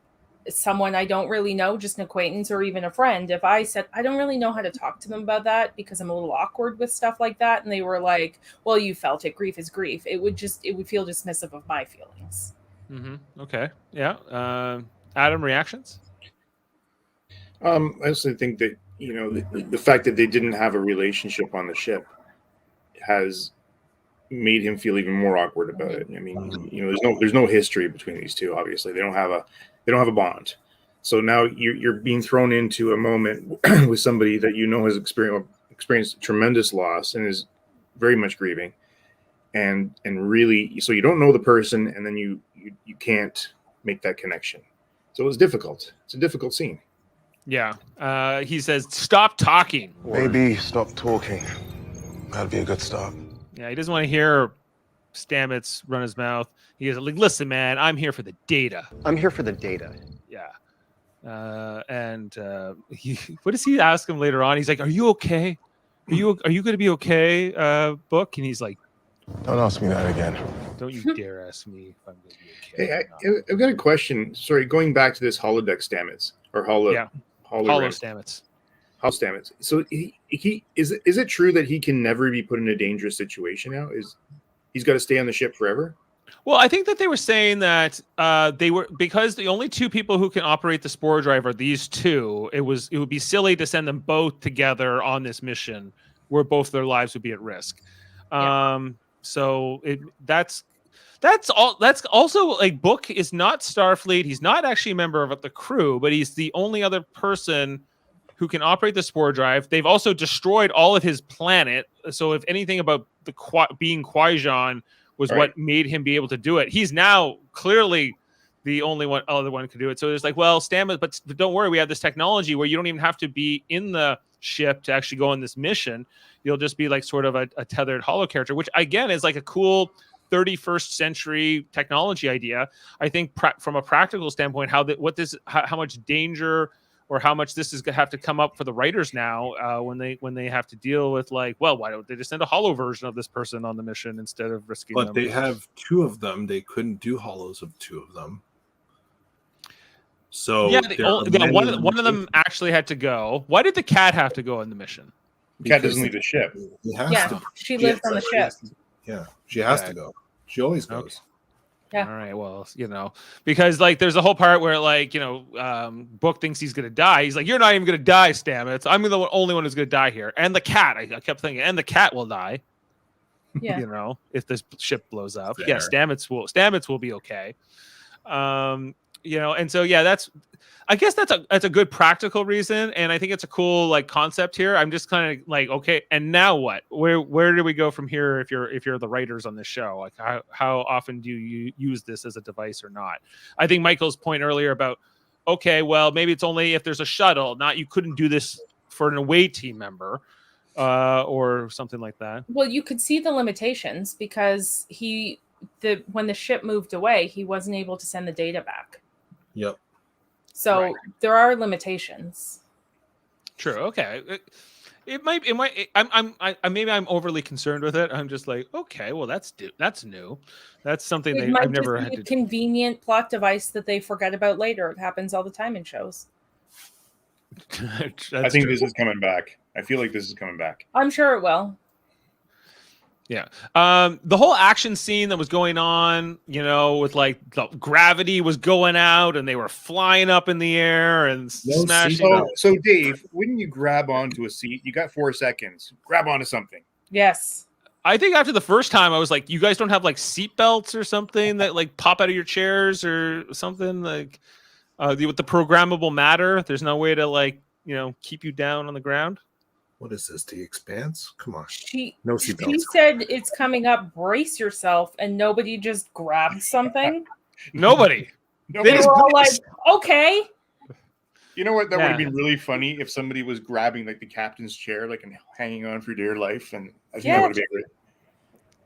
someone I don't really know, just an acquaintance or even a friend. If I said I don't really know how to talk to them about that because I'm a little awkward with stuff like that, and they were like, well, you felt it, grief is grief, it would feel dismissive of my feelings. Okay. Yeah. Adam, reactions? I also think that the fact that they didn't have a relationship on the ship has made him feel even more awkward about it. I mean, there's no history between these two. Obviously, they don't have a bond. So now you're being thrown into a moment with somebody that has experienced tremendous loss and is very much grieving, and really, so you don't know the person, and then you can't make that connection. So it's difficult. It's a difficult scene. Yeah. He says, stop talking. Maybe stop talking. That'd be a good start. Yeah, he doesn't want to hear Stamets run his mouth. He goes, like, listen, man, I'm here for the data. I'm here for the data. Yeah. What does he ask him later on? He's like, are you okay? Are you going to be okay, Book? And he's like, don't ask me that again. Don't you dare ask me if I'm going to be Hey, okay. I've got a question. Sorry, going back to this holodeck Stamets or Hollow Stamets. Hollow Stamets. So he is it true that he can never be put in a dangerous situation now? He's got to stay on the ship forever? Well, I think that they were saying that because the only two people who can operate the spore drive are these two. It would be silly to send them both together on this mission where both their lives would be at risk. Yeah. So that's also, like, Book is not Starfleet. He's not actually a member of the crew, but he's the only other person who can operate the spore drive. They've also destroyed all of his planet. So if anything about being Qui-Gon was what made him be able to do it, he's now clearly the only other one could do it. So it's like, well, Stamets, but don't worry, we have this technology where you don't even have to be in the ship to actually go on this mission. You'll just be like sort of a tethered hollow character, which again is like a cool 31st century technology idea. I think from a practical standpoint, how much danger or how much this is going to have to come up for the writers now when they have to deal with, like, well, why don't they just send a hollow version of this person on the mission instead of risking them? But they have two of them. They couldn't do hollows of two of them. So Yeah, there are one of them actually had to go. Why did the cat have to go on the mission? The cat doesn't leave the ship. He has Yeah, to. she lives on the ship. Yeah, she has Okay. to go. She always goes. Okay. Yeah. All right. Well, because like there's a whole part where like Book thinks he's gonna die. He's like, "You're not even gonna die, Stamets. I'm the only one who's gonna die here." And the cat, I kept thinking, and the cat will die. Yeah. If this ship blows up. Fair. Yeah, Stamets will be okay. And so I guess that's a good practical reason, and I think it's a cool like concept here. I'm just kind of like, okay, and now what? Where do we go from here if you're the writers on this show? Like how often do you use this as a device or not? I think Michael's point earlier about, okay, well, maybe it's only if there's a shuttle, not you couldn't do this for an away team member. Or something like that. Well, you could see the limitations because when the ship moved away, he wasn't able to send the data back. Yep. So there are limitations. True. Okay. Maybe I'm overly concerned with it. I'm just like, okay, well, that's new. That's something It might I've never just had be to a convenient plot device that they forget about later. It happens all the time in shows. I think this is coming back. I feel like this is coming back. I'm sure it will. Yeah. The whole action scene that was going on, with like the gravity was going out and they were flying up in the air and smashing. So Dave, wouldn't you grab onto a seat? You got 4 seconds. Grab onto something. Yes. I think after the first time I was like, you guys don't have like seat belts or something that like pop out of your chairs or something like with the programmable matter. There's no way to like, keep you down on the ground. What is this? The Expanse? Come on. No seatbelts. She said it's coming up. Brace yourself, and nobody just grabbed something. Nobody. They were all like, "Okay." You know what? That would have been really funny if somebody was grabbing like the captain's chair, like and hanging on for dear life. And I think that would have been great.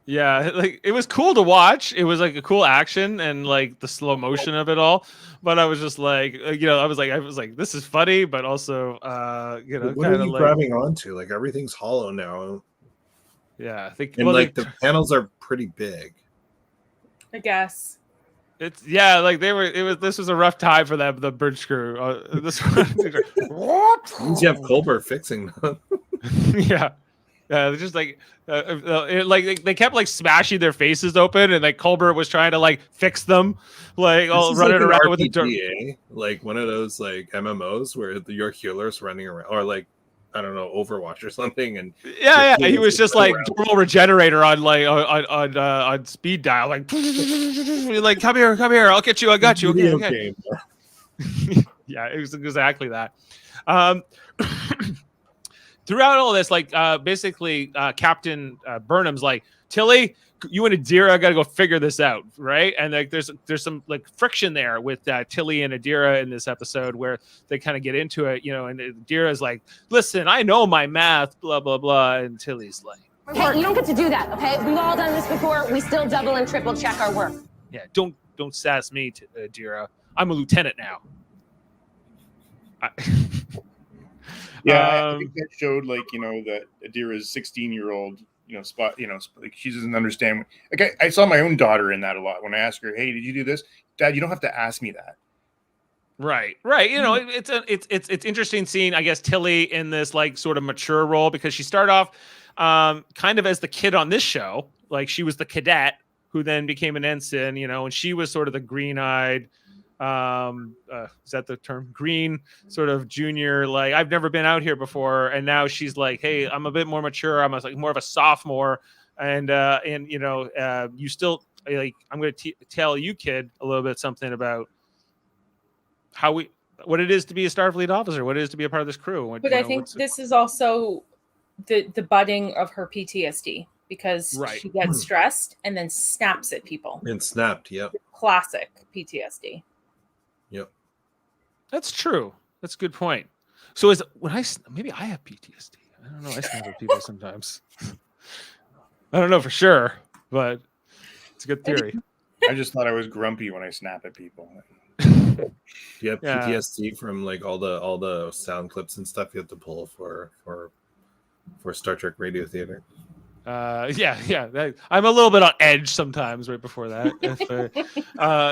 Yeah, like it was cool to watch. It was like a cool action and like the slow motion of it all. But I was just like, I was like, this is funny, but also, what are you grabbing onto? Like everything's hollow now. Yeah, I think. And the panels are pretty big. I guess. This was a rough time for them, the bridge crew. You have Colbert fixing them. Yeah. They're just like, they kept like smashing their faces open, and like Colbert was trying to like fix them, like all running around with the like one of those like MMOs where your healer's running around, or like I don't know, Overwatch or something. And he was just like normal regenerator on like on speed dial, like like come here, I'll get you, I got you. Okay. Yeah, it was exactly that. Throughout all this, like basically Captain Burnham's like, Tilly, you and Adira got to go figure this out, right? And like there's some like friction there with Tilly and Adira in this episode where they kind of get into it, and Adira's like, listen, I know my math, blah, blah, blah. And Tilly's like, hey, you don't get to do that, okay? We've all done this before. We still double and triple check our work. Yeah, don't sass me, Adira. I'm a lieutenant now. I think that showed like that Adira's 16-year-old spot like she doesn't understand. Like I saw my own daughter in that a lot when I asked her, hey, did you do this? Dad, you don't have to ask me that. Right. It's interesting seeing, I guess, Tilly in this like sort of mature role, because she started off kind of as the kid on this show. Like she was the cadet who then became an ensign, and she was sort of the green-eyed, is that the term, green sort of junior, like I've never been out here before, and now she's like, hey, I'm a bit more mature, I'm like more of a sophomore, and you still like, I'm going to tell you, kid, a little bit something about what it is to be a Starfleet officer, what it is to be a part of this crew. But I think this is also the budding of her PTSD, because she gets stressed and then snaps at people. And snapped, yep. Classic PTSD. Yep. That's true. That's a good point. So maybe I have PTSD. I don't know. I snap at people sometimes. I don't know for sure, but it's a good theory. I just thought I was grumpy when I snap at people. You have PTSD from like all the sound clips and stuff you have to pull for Star Trek Radio Theater. I'm a little bit on edge sometimes right before that,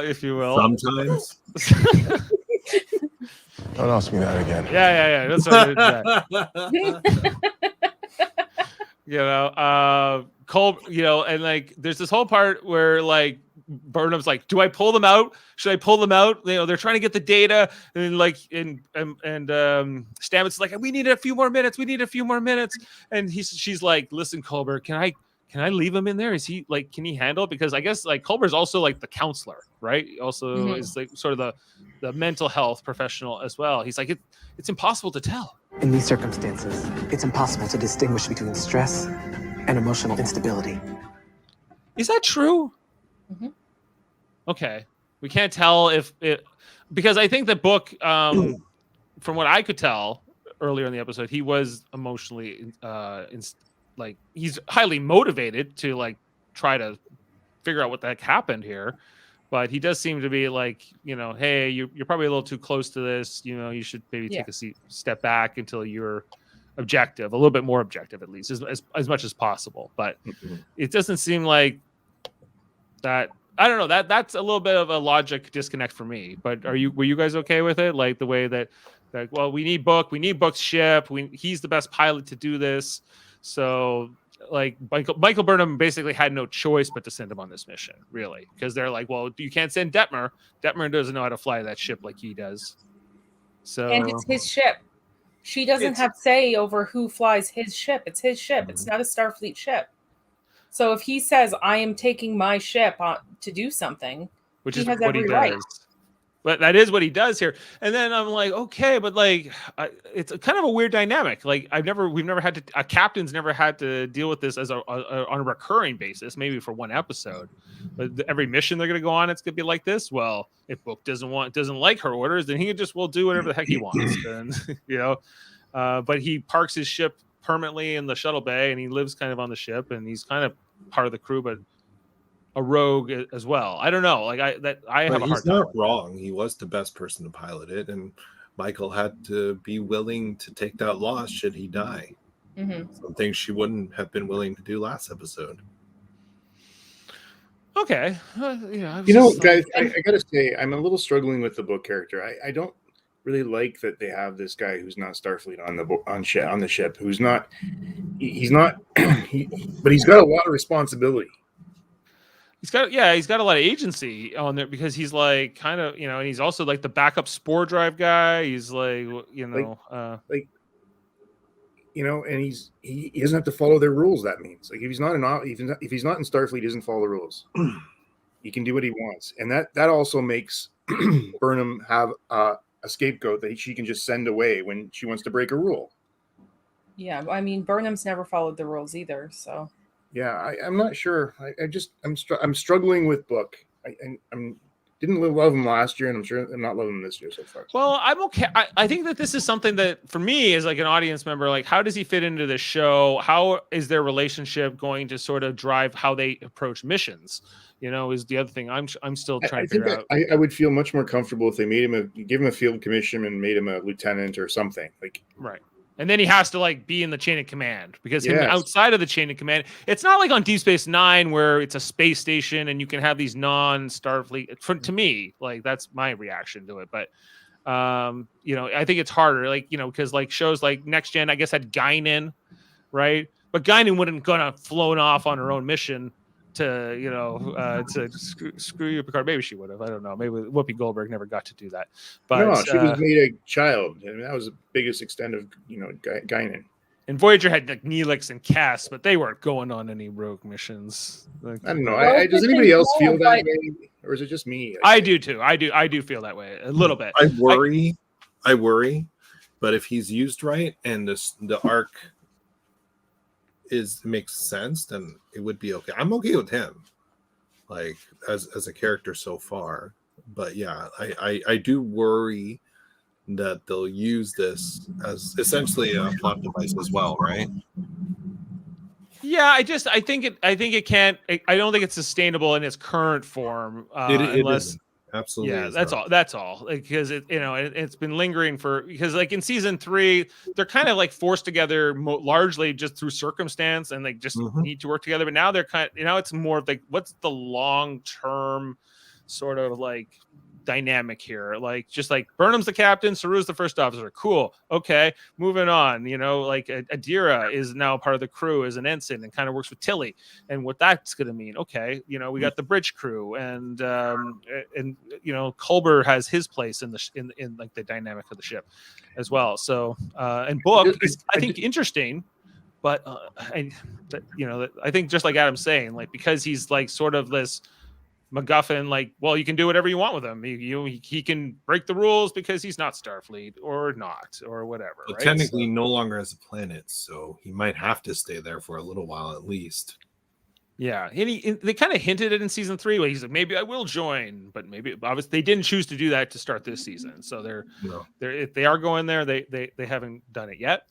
if you will. Sometimes. Don't ask me that again. Yeah. That's what I did. You know, Cole, you know, and like there's this whole part where like Burnham's like, do I pull them out? Should I pull them out? You know, they're trying to get the data, and like Stamets is like, we need a few more minutes. And she's like, listen, Culber, can I leave him in there? Is he like, can he handle it? Because I guess like Culber's also like the counselor, right? Also is like sort of the mental health professional as well. He's like, it's impossible to tell. In these circumstances, it's impossible to distinguish between stress and emotional instability. Is that true? Mm-hmm. Okay. We can't tell if it, because I think the book, from what I could tell earlier in the episode, he was emotionally, like he's highly motivated to like try to figure out what the heck happened here. But he does seem to be like, you know, hey, you're probably a little too close to this. You know, you should maybe take a step back until you're objective, a little bit more objective, at least as much as possible. But it doesn't seem like that. I don't know, that's a little bit of a logic disconnect for me. But were you guys okay with it? Like the way that well, we need Book's ship. He's the best pilot to do this. So like Michael Burnham basically had no choice but to send him on this mission, really, because they're like, well, you can't send Detmer. Detmer doesn't know how to fly that ship like he does. So and it's his ship. She doesn't have say over who flies his ship. It's his ship. It's not a Starfleet ship. So if he says, I am taking my ship to do something, which he is has what he every does. right. But that is what he does here. And then I'm like, okay, but like, it's kind of a weird dynamic. Like we've never had to, a captain's never had to deal with this as on a recurring basis, maybe for one episode. But every mission they're going to go on, it's going to be like this. Well, if Book doesn't like her orders, then he will do whatever the heck he wants. And, you know, but he parks his ship permanently in the shuttle bay, and he lives kind of on the ship, and he's kind of part of the crew, but a rogue as well. I don't know. Like I have a hard time. He's not wrong. He was the best person to pilot it, and Michael had to be willing to take that loss should he die. Something she wouldn't have been willing to do last episode. Okay, guys, I gotta say, I'm a little struggling with the Book character. I don't really like that they have this guy who's not Starfleet on the ship, who's not. But he's got a lot of responsibility. He's got a lot of agency on there because he's like kind of, you know, and he's also like the backup spore drive guy. He's like, you know, and he doesn't have to follow their rules. That means like if he's not in Starfleet, he doesn't follow the rules. He can do what he wants, and that also makes Burnham have a scapegoat that she can just send away when she wants to break a rule. Yeah, I mean, Burnham's never followed the rules either, so. Yeah, I'm not sure. I'm struggling with Book. I didn't love him last year, and I'm sure I'm not loving him this year so far. Well, I'm okay. I think that this is something that for me as like an audience member, like how does he fit into the show? How is their relationship going to sort of drive how they approach missions? You know, is the other thing I'm still trying to figure out. I would feel much more comfortable if they give him a field commission and made him a lieutenant or something like right. And then he has to like be in the chain of command because him outside of the chain of command, it's not like on Deep Space Nine where it's a space station and you can have these non-Starfleet. To me, like that's my reaction to it. But you know, I think it's harder, like, you know, because like shows like Next Gen, I guess had Guinan, right? But Guinan wouldn't gonna flown off on her own mission to, you know, to screw you, Picard. Maybe she would have. I don't know. Maybe Whoopi Goldberg never got to do that. But no, she was made a child. I mean, that was the biggest extent of, you know, Guinan. And Voyager had like Neelix and Cass, but they weren't going on any rogue missions. Like, I don't know. Does anybody else feel that way, or is it just me? I do too. I do feel that way a little bit. I worry, but if he's used right and the arc makes sense, then it would be okay. I'm okay with him, like as a character so far. But yeah, I do worry that they'll use this as essentially a plot device as well, right? Yeah, I think it can't. I don't think it's sustainable in its current form unless. Isn't. Absolutely. Yeah, that's all. Because it's been lingering because like in season 3, they're kind of like forced together largely just through circumstance and they just need to work together. But now they're it's more of like, what's the long term sort of like dynamic here. Like, just like Burnham's the captain, Saru's the first officer. Cool. Okay, moving on. You know, like Adira is now part of the crew as an ensign and kind of works with Tilly, and what that's going to mean. Okay, you know, we got the bridge crew, and you know, Culber has his place in like the dynamic of the ship as well. So and Book is, I think, interesting. But I think just like Adam's saying, like, because he's like sort of this MacGuffin, like, well, you can do whatever you want with him. He can break the rules because he's not Starfleet or not or whatever. But right? technically, no longer as a planet, so he might have to stay there for a little while at least. Yeah, and they kind of hinted it in season 3 where he's like, maybe I will join, but maybe obviously they didn't choose to do that to start this season. So they're if they are going there, they haven't done it yet.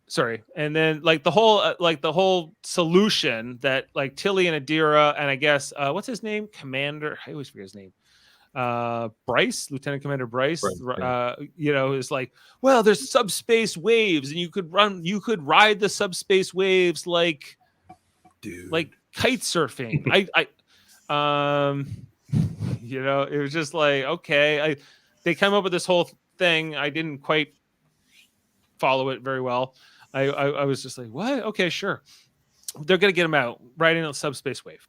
Sorry, and then like the whole solution that like Tilly and Adira and I guess what's his name, Commander? I always forget his name. Bryce, Lieutenant Commander Bryce. You know, is like, well, there's subspace waves, and you could ride the subspace waves like kite surfing. You know, it was just like, okay, they come up with this whole thing. I didn't quite follow it very well. I was just like, what? Okay, sure. They're going to get him out riding a subspace wave.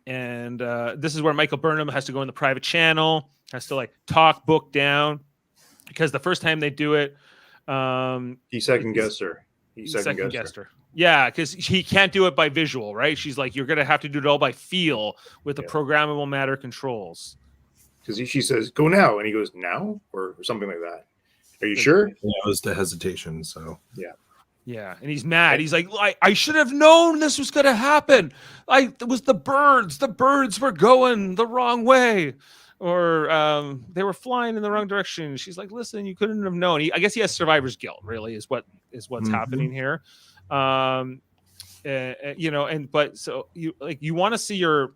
And this is where Michael Burnham has to go in the private channel, has to like talk Book down, because the first time they do it, he second guessed her. He second guessed her. Yeah, because he can't do it by visual, right? She's like, you're going to have to do it all by feel with the programmable matter controls. Because she says, go now. And he goes, now? Or something like that. Are you sure? Yeah, it was the hesitation. So yeah, and he's mad. He's like, I should have known this was going to happen. It was the birds. The birds were going the wrong way, or they were flying in the wrong direction. She's like, listen, you couldn't have known. I guess he has survivor's guilt. Really, is what's happening here. You know, but so you want to see your.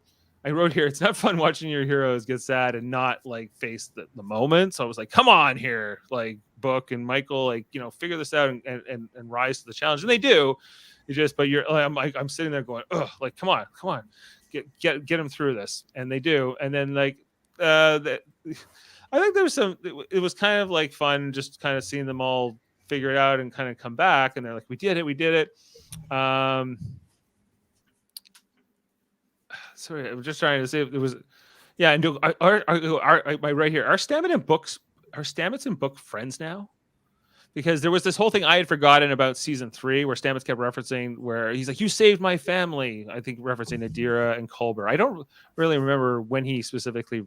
I wrote here, it's not fun watching your heroes get sad and not like face the moment. So I was like, come on here, like Book and Michael, like, you know, figure this out and rise to the challenge. And they do. I'm sitting there going, ugh, like, come on, get them through this. And they do. And then like, I think there was it was kind of like fun, just kind of seeing them all figure it out and kind of come back. And they're like, we did it. Sorry, I'm just trying to say it was, yeah. And right here, are Stamets and Book friends now? Because there was this whole thing I had forgotten about season 3 where Stamets kept referencing where he's like, you saved my family. I think referencing Adira and Culber. I don't really remember when he specifically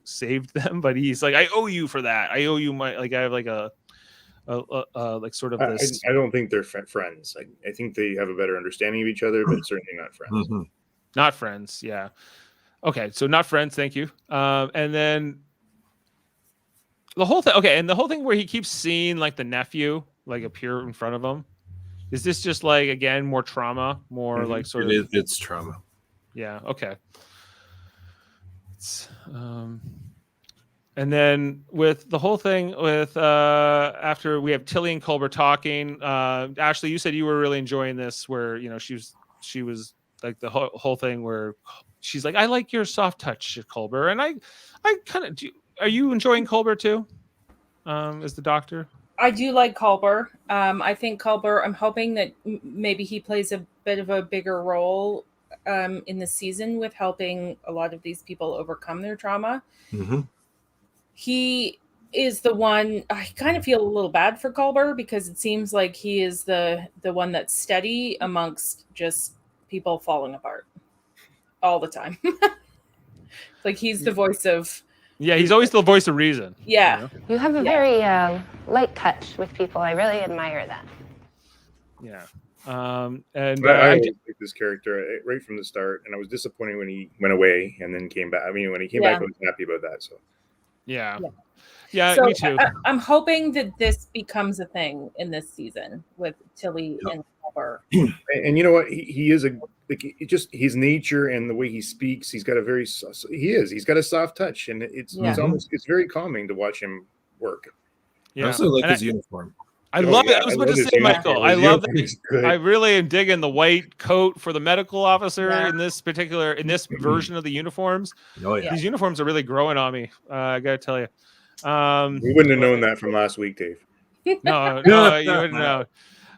saved them, but he's like, I owe you for that. I owe you my, like, I have like a like sort of this. I don't think they're friends. I think they have a better understanding of each other, but certainly not friends. Mm-hmm. Not friends, yeah. Okay, so not friends, thank you. And then the whole thing, okay, and the whole thing where he keeps seeing like the nephew like appear in front of him. Is this just like, again, more trauma, more like sort of? It's trauma. Yeah. Okay. It's, and then with the whole thing with after we have Tilly and Culber talking, Ashley, you said you were really enjoying this, where you know she was like the whole thing where she's like, I like your soft touch, Culber, and I kind of do. Are you enjoying Culber too? As the Doctor? I do like Culber. I think Culber, I'm hoping that maybe he plays a bit of a bigger role in the season with helping a lot of these people overcome their trauma. Mm-hmm. He is the one, I kind of feel a little bad for Culber because it seems like he is the one that's steady amongst just people falling apart all the time. Like he's the voice of... Yeah, he's always the voice of reason. Yeah. You have a very light touch with people. I really admire that. Yeah. And I liked this character right from the start, and I was disappointed when he went away and then came back. I mean, when he came back, I was happy about that. So yeah, so me too. I'm hoping that this becomes a thing in this season with Tilly and Culber. And you know what? He is just his nature and the way he speaks. He's got he's got a soft touch, and it's very calming to watch him work. I also like his uniform. I love it. I was about to say, Michael, I love that. Good. I really am digging the white coat for the medical officer Yeah. in this version of the uniforms. Oh yeah. These uniforms are really growing on me. I gotta tell you. We wouldn't have known that from last week, Dave. No, you wouldn't know.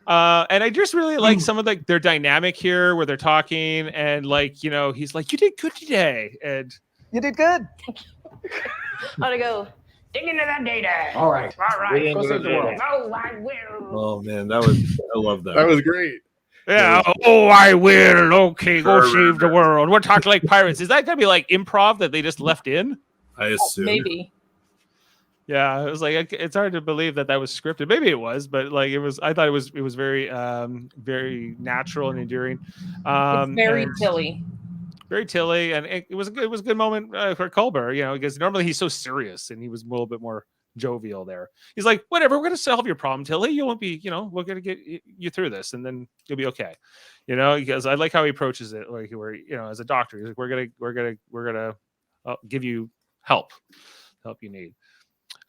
And I just really like some of their dynamic here, where they're talking, and he's like, "You did good today," and You did good. Gotta go. Dig into that data. All right. All right. Go save the world. Oh, I will. Oh man, I love that. That was great. yeah, oh, I will. Okay, go save the world. We're talking like pirates. Is that gonna be like improv that they just left in? I assume. Maybe. Yeah, it was like it's hard to believe that was scripted. Maybe it was, but like it was. I thought it was very, very natural and endearing. It's very and Tilly. very Tilly, and it was a good moment for Culber. Because normally he's so serious, and he was a little bit more jovial there. He's like, "Whatever, we're gonna solve your problem, Tilly. You won't be, we're gonna get you through this, and then you'll be okay." Because I like how he approaches it, like where as a doctor, he's like, "We're gonna give you help you need."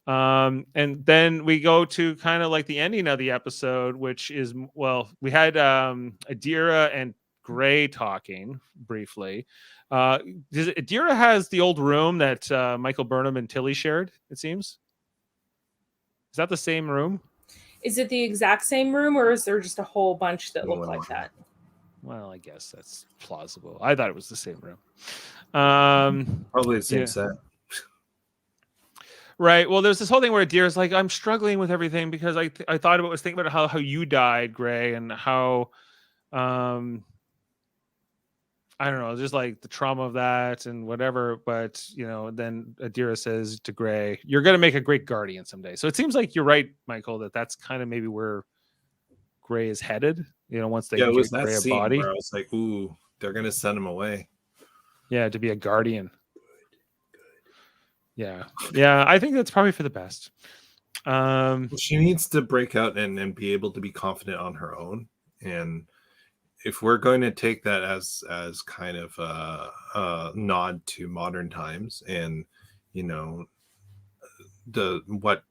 And then we go to kind of like the ending of the episode, which is, we had Adira and Gray talking briefly. Adira has the old room that Michael Burnham and Tilly shared, it seems. Is that the same room? Is it the exact same room, or is there just a whole bunch that look like that? Well, I guess that's plausible. I thought it was the same room. Probably the same set. Right. Well, there's this whole thing where Adira's like, I'm struggling with everything because I was thinking about how you died, Gray, and how, I don't know, just like the trauma of that and whatever. But, then Adira says to Gray, you're going to make a great guardian someday. So it seems like you're right, Michael, that's kind of maybe where Gray is headed, once they it was give that Gray a scene body. where I was like, ooh, they're going to send him away. Yeah, to be a guardian. Yeah. I think that's probably for the best. She needs to break out and be able to be confident on her own. And if we're going to take that as kind of a nod to modern times and what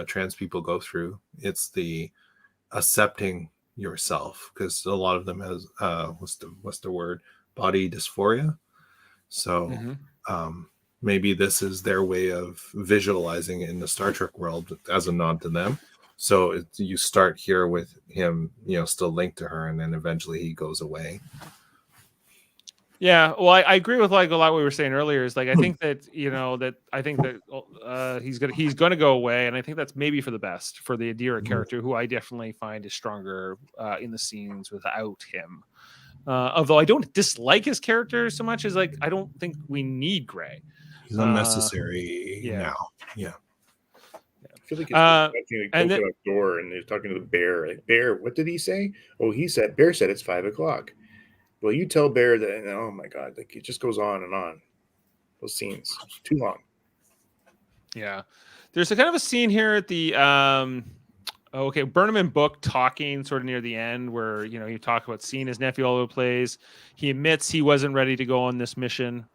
trans people go through, it's the accepting yourself, because a lot of them has what's the word, body dysphoria. So maybe this is their way of visualizing it in the Star Trek world as a nod to them. So you start here with him, still linked to her, and then eventually he goes away. Yeah, well, I agree with like a lot of what we were saying earlier. Is like I think that he's gonna go away, and I think that's maybe for the best for the Adira character, who I definitely find is stronger in the scenes without him. Although I don't dislike his character so much as like I don't think we need Gray. He's unnecessary now. Yeah. I feel like he's talking to the door, and he's talking to the bear. Like, Bear, what did he say? Oh, Bear said it's 5:00. Well, you tell Bear that, and oh my God, like it just goes on and on. Those scenes, too long. Yeah. There's a kind of a scene here at the Burnham and Book talking sort of near the end where, you talk about seeing his nephew all over the place. He admits he wasn't ready to go on this mission,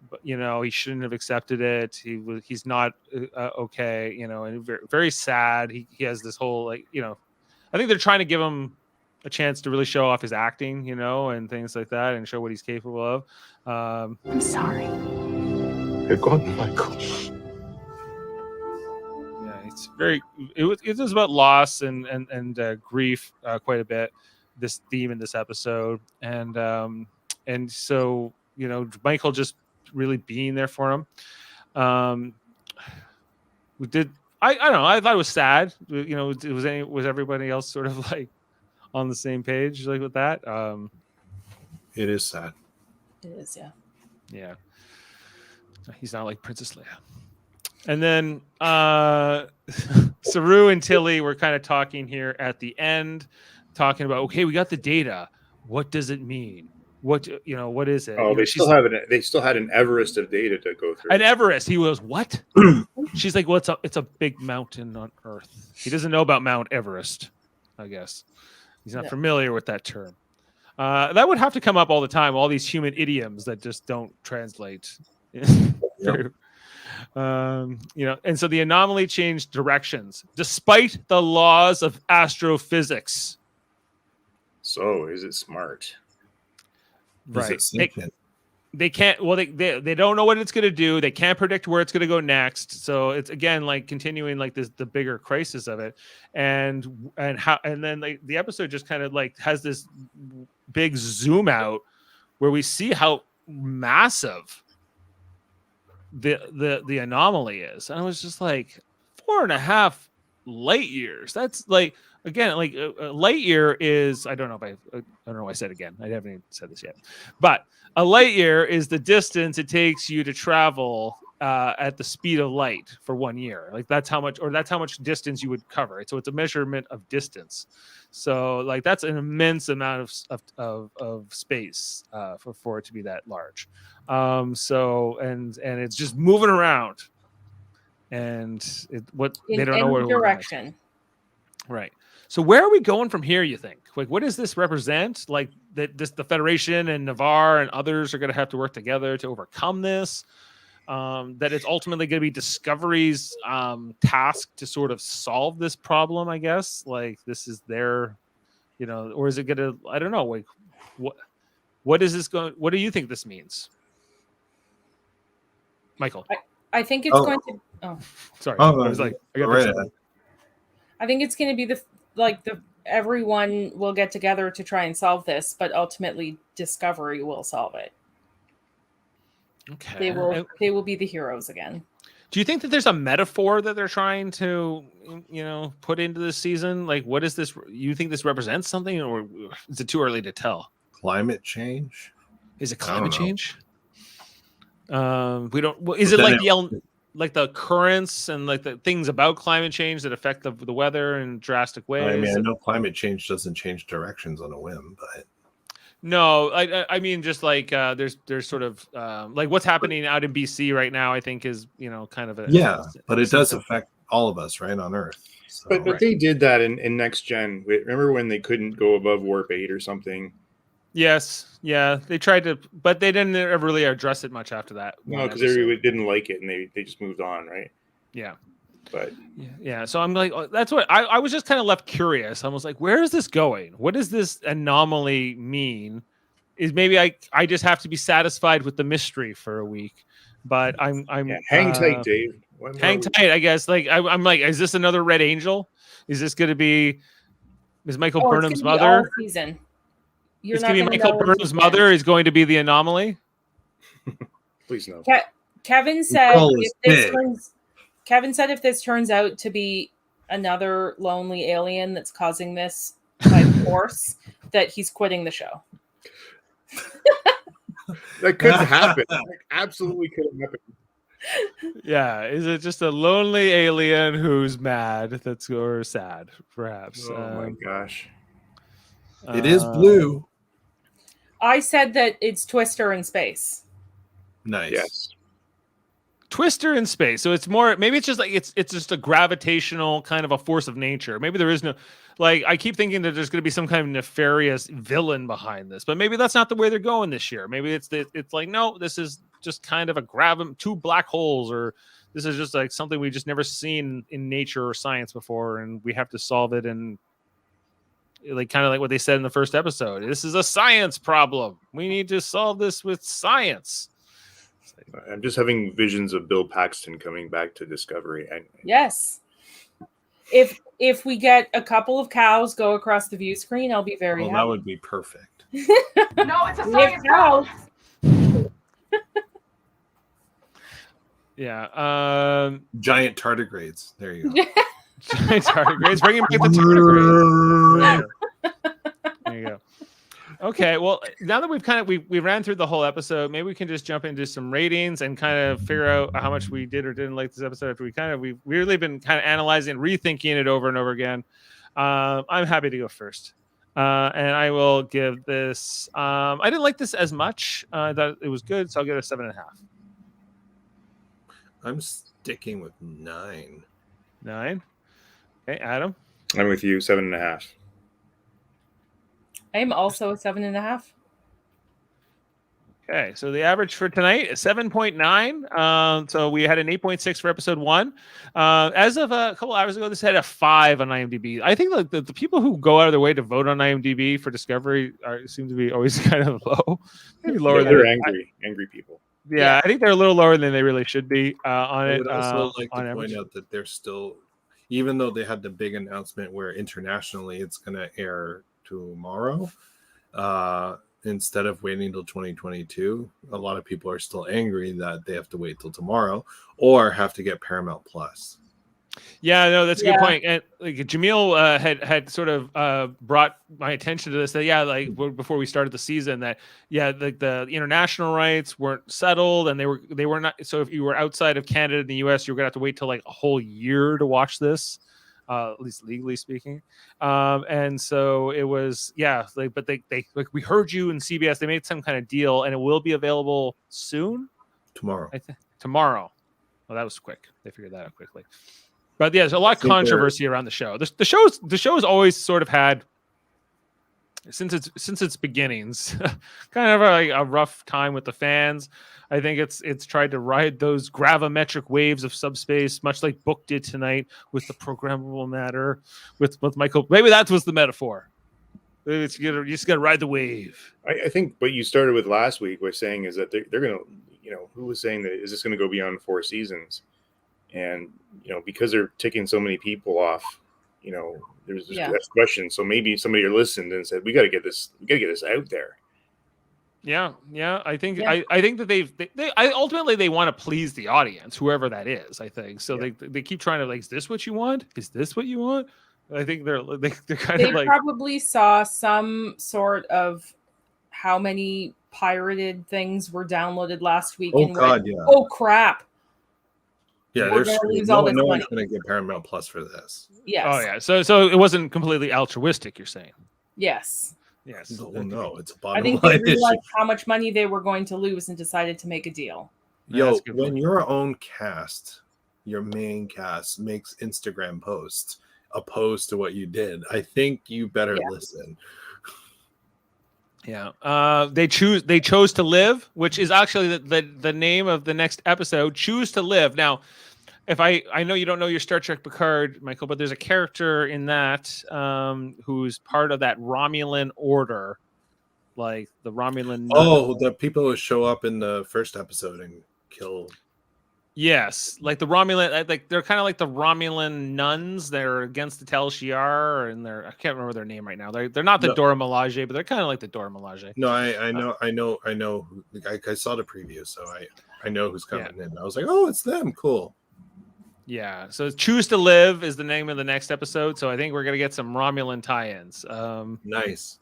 but, he shouldn't have accepted it. He's not okay, and very, very sad. He has this whole, I think they're trying to give him a chance to really show off his acting, and things like that, and show what he's capable of. I'm sorry. You're gone, Michael. Yeah, it's it was about loss and grief quite a bit. This theme in this episode, and so Michael just really being there for him. We did. I don't know. I thought it was sad. Was everybody else sort of like on the same page like with that? It is sad. It is, yeah. Yeah. He's not like Princess Leia. And then Saru and Tilly were kind of talking here at the end, talking about, okay, we got the data. What does it mean? What is it? Oh, they still had an Everest of data to go through. An Everest. He was what? She's like, well, it's a big mountain on Earth. He doesn't know about Mount Everest, I guess. He's not familiar with that term. That would have to come up all the time. All these human idioms that just don't translate. And so the anomaly changed directions despite the laws of astrophysics. So is it smart? Is it sentient? They can't. Well, they don't know what it's going to do. They can't predict where it's going to go next. So it's again like continuing like this the bigger crisis of it, and then like the episode just kind of like has this big zoom out where we see how massive the anomaly is, and I was just like 4.5 light years. That's like again like a light year is I don't know if I said it again. I haven't even said this yet, but a light year is the distance it takes you to travel at the speed of light for 1 year. Like that's how much distance you would cover. So it's a measurement of distance. So like that's an immense amount of space for it to be that large. So and it's just moving around, and they don't know where direction. Right. So where are we going from here, you think? Like, what does this represent? Like that the Federation and Navarre and others are going to have to work together to overcome this? That it's ultimately going to be Discovery's task to sort of solve this problem, I guess. Like this is their, or is it going to, I don't know. Like what is this going, what do you think this means? Michael? I think it's going to, sorry. I was like, I got right. I think it's going to be everyone will get together to try and solve this, but ultimately Discovery will solve it. Okay. They will be the heroes again. Do you think that there's a metaphor that they're trying to, put into this season? Like, what is this? You think this represents something, or is it too early to tell? Climate change? Is it climate change? We don't. Well, is it like the currents and like the things about climate change that affect the weather in drastic ways? I mean, I know climate change doesn't change directions on a whim, but no, I mean just like there's sort of like what's happening out in BC right now. I think is kind of but it does affect all of us right on Earth. So. But they did that in Next Gen. Remember when they couldn't go above warp 8 or something? Yes, yeah, they tried to, but they didn't ever really address it much after that. No, because everybody didn't like it, and they just moved on, right? Yeah, but yeah. So I'm like, that's what I was just kind of left curious. I was like, where is this going? What does this anomaly mean? Is maybe I just have to be satisfied with the mystery for a week, but I'm hang tight, Dave. Hang tight, I guess. Like I'm like, is this another Red Angel? Is this going to be Michael Burnham's mother? All season. It's going to be Michael Burnham's mother is going to be the anomaly. Please no. Kevin said if this turns out to be another lonely alien that's causing this by force, that he's quitting the show. That could happen. Absolutely could happen. Yeah, is it just a lonely alien who's mad or sad, perhaps? Oh my gosh. It is blue. I said that it's Twister in space. Nice. Yes. Twister in space. So it's more, maybe it's just like it's just a gravitational kind of a force of nature. Maybe there is no, like I keep thinking that there's going to be some kind of nefarious villain behind this, but maybe that's not the way they're going this year. Maybe it's like, no, this is just kind of two black holes, or this is just like something we just never seen in nature or science before, and we have to solve it. And like kind of like what they said in the first episode, this is a science problem. We need to solve this with science. I'm just having visions of Bill Paxton coming back to Discovery. Yes. If we get a couple of cows go across the view screen, I'll be very happy. That would be perfect. No, it's a science problem. Yeah. Giant tardigrades. There you go. Giant tardigrades. Bring him back the tardigrades. There you go. Okay, well, now that we ran through the whole episode, maybe we can just jump into some ratings and kind of figure out how much we did or didn't like this episode. After we've really been kind of analyzing, rethinking it over and over again. I'm happy to go first, and I will give this. I didn't like this as much. I thought it was good, so I'll give it a 7.5. I'm sticking with 9. 9. Okay, Adam. I'm with you. 7.5. I'm also a 7.5. Okay, so the average for tonight is 7.9. So we had an 8.6 for episode 1. As of a couple hours ago, this had a 5 on IMDb. I think the people who go out of their way to vote on IMDb for Discovery seem to be always kind of low. Maybe lower Yeah, than they're angry people. Yeah, I think they're a little lower than they really should be on I it. would also like to on point average. out that they're still, even though they had the big announcement where internationally it's going to air tomorrow, instead of waiting till 2022, a lot of people are still angry that they have to wait till tomorrow or have to get Paramount Plus. Yeah, no, that's a good point. And like Jaemeel had sort of brought my attention to this. That before we started the season, that like the international rights weren't settled, and they were not. So if you were outside of Canada and the US, you were gonna have to wait till like a whole year to watch this, at least legally speaking. And so it was but they like we heard you in CBS. They made some kind of deal, and it will be available soon. Tomorrow. Tomorrow. Well, that was quick. They figured that out quickly. But yeah, there's a lot of controversy around the show. The show's always sort of had, since its beginnings, kind of a rough time with the fans. I think it's tried to ride those gravimetric waves of subspace, much like Book did tonight with the programmable matter with Michael. Maybe that was the metaphor. You just got to ride the wave. I think what you started with last week was saying is that they're going to, who was saying that is this going to go beyond 4 seasons? And, because they're taking so many people off, there's this question. So maybe somebody listened and said, we got to get this out there. Yeah. I think I think that they ultimately they want to please the audience, whoever that is. I think so. They keep trying to is this what you want? Is this what you want? I think they're kind of like, probably saw some sort of how many pirated things were downloaded last week. Oh and God, went, oh crap. Yeah, we're going to lose all this no money. one's going to get Paramount Plus for this. Yes. Oh yeah. So it wasn't completely altruistic, you're saying? Yes. Yes. Well, no, it's a I bottom think they line realized issue. how much money they were going to lose and decided to make a deal. Yo, when your own cast, your main cast, makes Instagram posts opposed to what you did, I think you better listen. Yeah. They chose to live, which is actually the name of the next episode. Choose to live. Now, if I know you don't know your Star Trek Picard, Michael, but there's a character in that who's part of that Romulan order, like the Romulan. Oh, the people who show up in the first episode and kill. Yes, like the Romulan, like they're kind of like the Romulan nuns. They're against the Tal Shiar, and I can't remember their name right now. They're not the Dora Milaje, but they're kind of like the Dora Milaje. No, I know. I saw the preview, so I know who's coming in. I was like, oh, it's them. Cool. Yeah. So Choose to Live is the name of the next episode. So I think we're gonna get some Romulan tie-ins. Nice.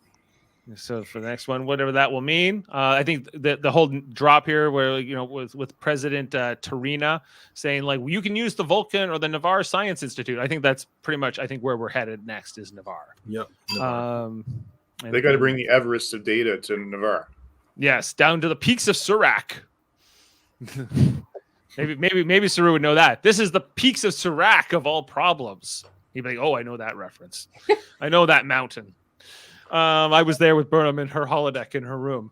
So for the next one, whatever that will mean, I think the whole drop here, where with President Tarina saying like you can use the Vulcan or the Navarre Science Institute. I think that's pretty much where we're headed next is Navarre. Yep. They got to bring the Everest of data to Navarre. Yes, down to the peaks of Surak. maybe Saru would know that. This is the peaks of Surak of all problems. He'd be like, oh, I know that reference. I know that mountain. I was there with Burnham in her holodeck in her room.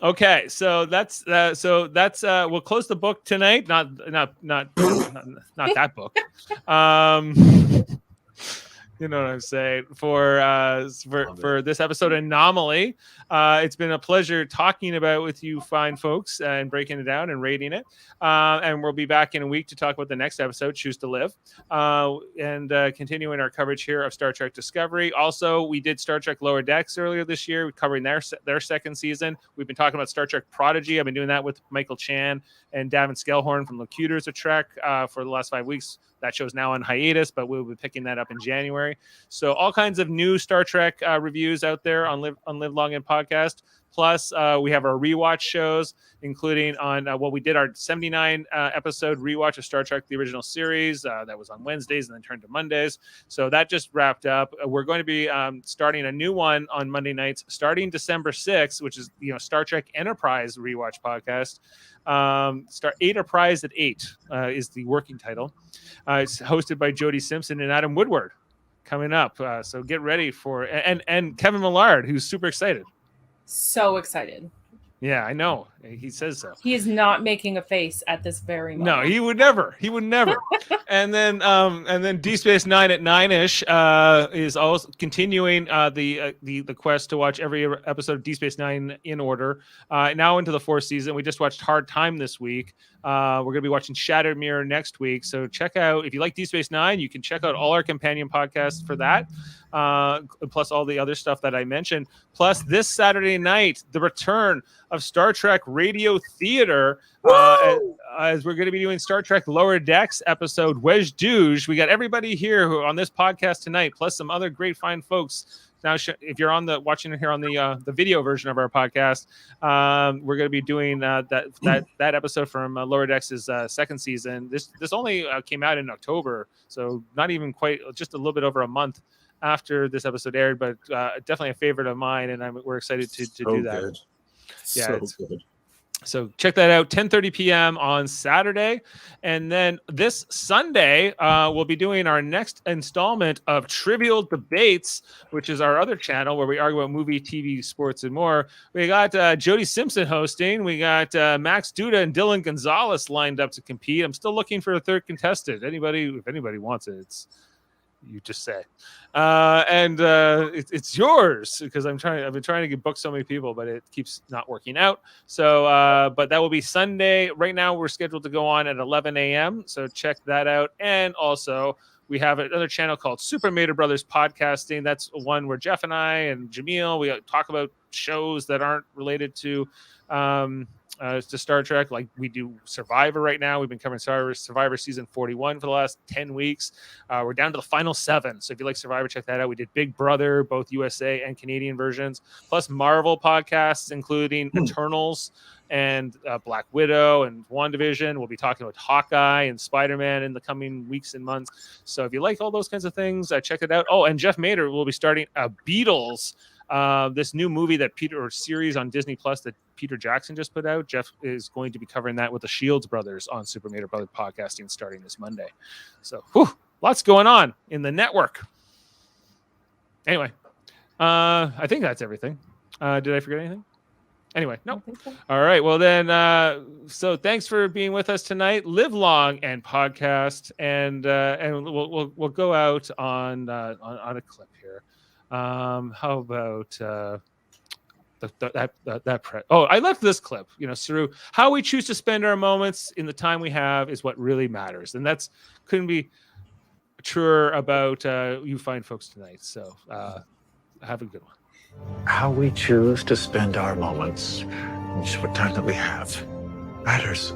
Okay, so that's we'll close the book tonight. Not that book. You know what I'm saying? For this episode Anomaly, it's been a pleasure talking about with you fine folks and breaking it down and rating it. And we'll be back in a week to talk about the next episode, Choose to Live, and continuing our coverage here of Star Trek Discovery. Also, we did Star Trek Lower Decks earlier this year, covering their second season. We've been talking about Star Trek Prodigy. I've been doing that with Michael Chan and Davin Skellhorn from Locutors of Trek for the last 5 weeks. That show's now on hiatus, but we'll be picking that up in January. So all kinds of new Star Trek reviews out there on Live Long and Podcast. Plus, we have our rewatch shows, including on we did our 79 episode rewatch of Star Trek, the original series. That was on Wednesdays and then turned to Mondays. So that just wrapped up. We're going to be starting a new one on Monday nights, starting December 6th, which is Star Trek Enterprise rewatch podcast. Enterprise at 8 is the working title. It's hosted by Jody Simpson and Adam Woodward. Coming up, so get ready for and Kevin Millard, who's super excited. So excited. Yeah, I know. He says so. He is not making a face at this very moment. No, he would never. He would never. and then Deep Space Nine at 9ish is also continuing the quest to watch every episode of Deep Space Nine in order. Now into the 4th season. We just watched Hard Time this week. We're going to be watching Shattered Mirror next week. So check out, if you like Deep Space Nine, you can check out all our companion podcasts for that. Plus all the other stuff that I mentioned. Plus this Saturday night, the return of Star Trek Radio Theater, as we're going to be doing Star Trek Lower Decks episode Wedge Douche. We got everybody here who on this podcast tonight, plus some other great fine folks. Now, if you're watching it here on the video version of our podcast, we're going to be doing that episode from Lower Decks' 2nd season. This only came out in October, so not even quite, just a little bit over a month after this episode aired, but definitely a favorite of mine, and we're excited to do that. Good. Yeah, so good. So check that out, 10:30 p.m. on Saturday. And then this Sunday, we'll be doing our next installment of Trivial Debates, which is our other channel where we argue about movie, TV, sports, and more. We got Jody Simpson hosting. We got Max Duda and Dylan Gonzalez lined up to compete. I'm still looking for a 3rd contestant. If anybody wants it, you just say, it's yours, because I've been trying to book so many people, but it keeps not working out. So, but that will be Sunday. Right now we're scheduled to go on at 11 a.m. So check that out. And also we have another channel called Super Mater Brothers Podcasting. That's one where Jeff and I and Jaemeel, we talk about shows that aren't related to Star Trek. Like we do Survivor right now. We've been covering Survivor season 41 for the last 10 weeks. We're down to the final 7. So if you like Survivor, check that out. We did Big Brother, both USA and Canadian versions, plus Marvel podcasts, including Eternals and Black Widow and WandaVision. We'll be talking about Hawkeye and Spider-Man in the coming weeks and months. So if you like all those kinds of things, check it out. Oh, and Jeff Mater will be starting Beatles, this new movie series on Disney Plus that Peter Jackson just put out. Jeff is going to be covering that with the Shields brothers on Super Mater Brothers Podcasting starting this Monday. So lots going on in the network. Anyway, I think that's everything. Did I forget anything? Anyway, no. So. All right. Well then, so thanks for being with us tonight. Live long and podcast, and we'll go out on a clip here. How about I left this clip. Saru, how we choose to spend our moments in the time we have is what really matters, and that's couldn't be truer about you fine folks tonight. So have a good one. How we choose to spend our moments, in short time that we have, matters.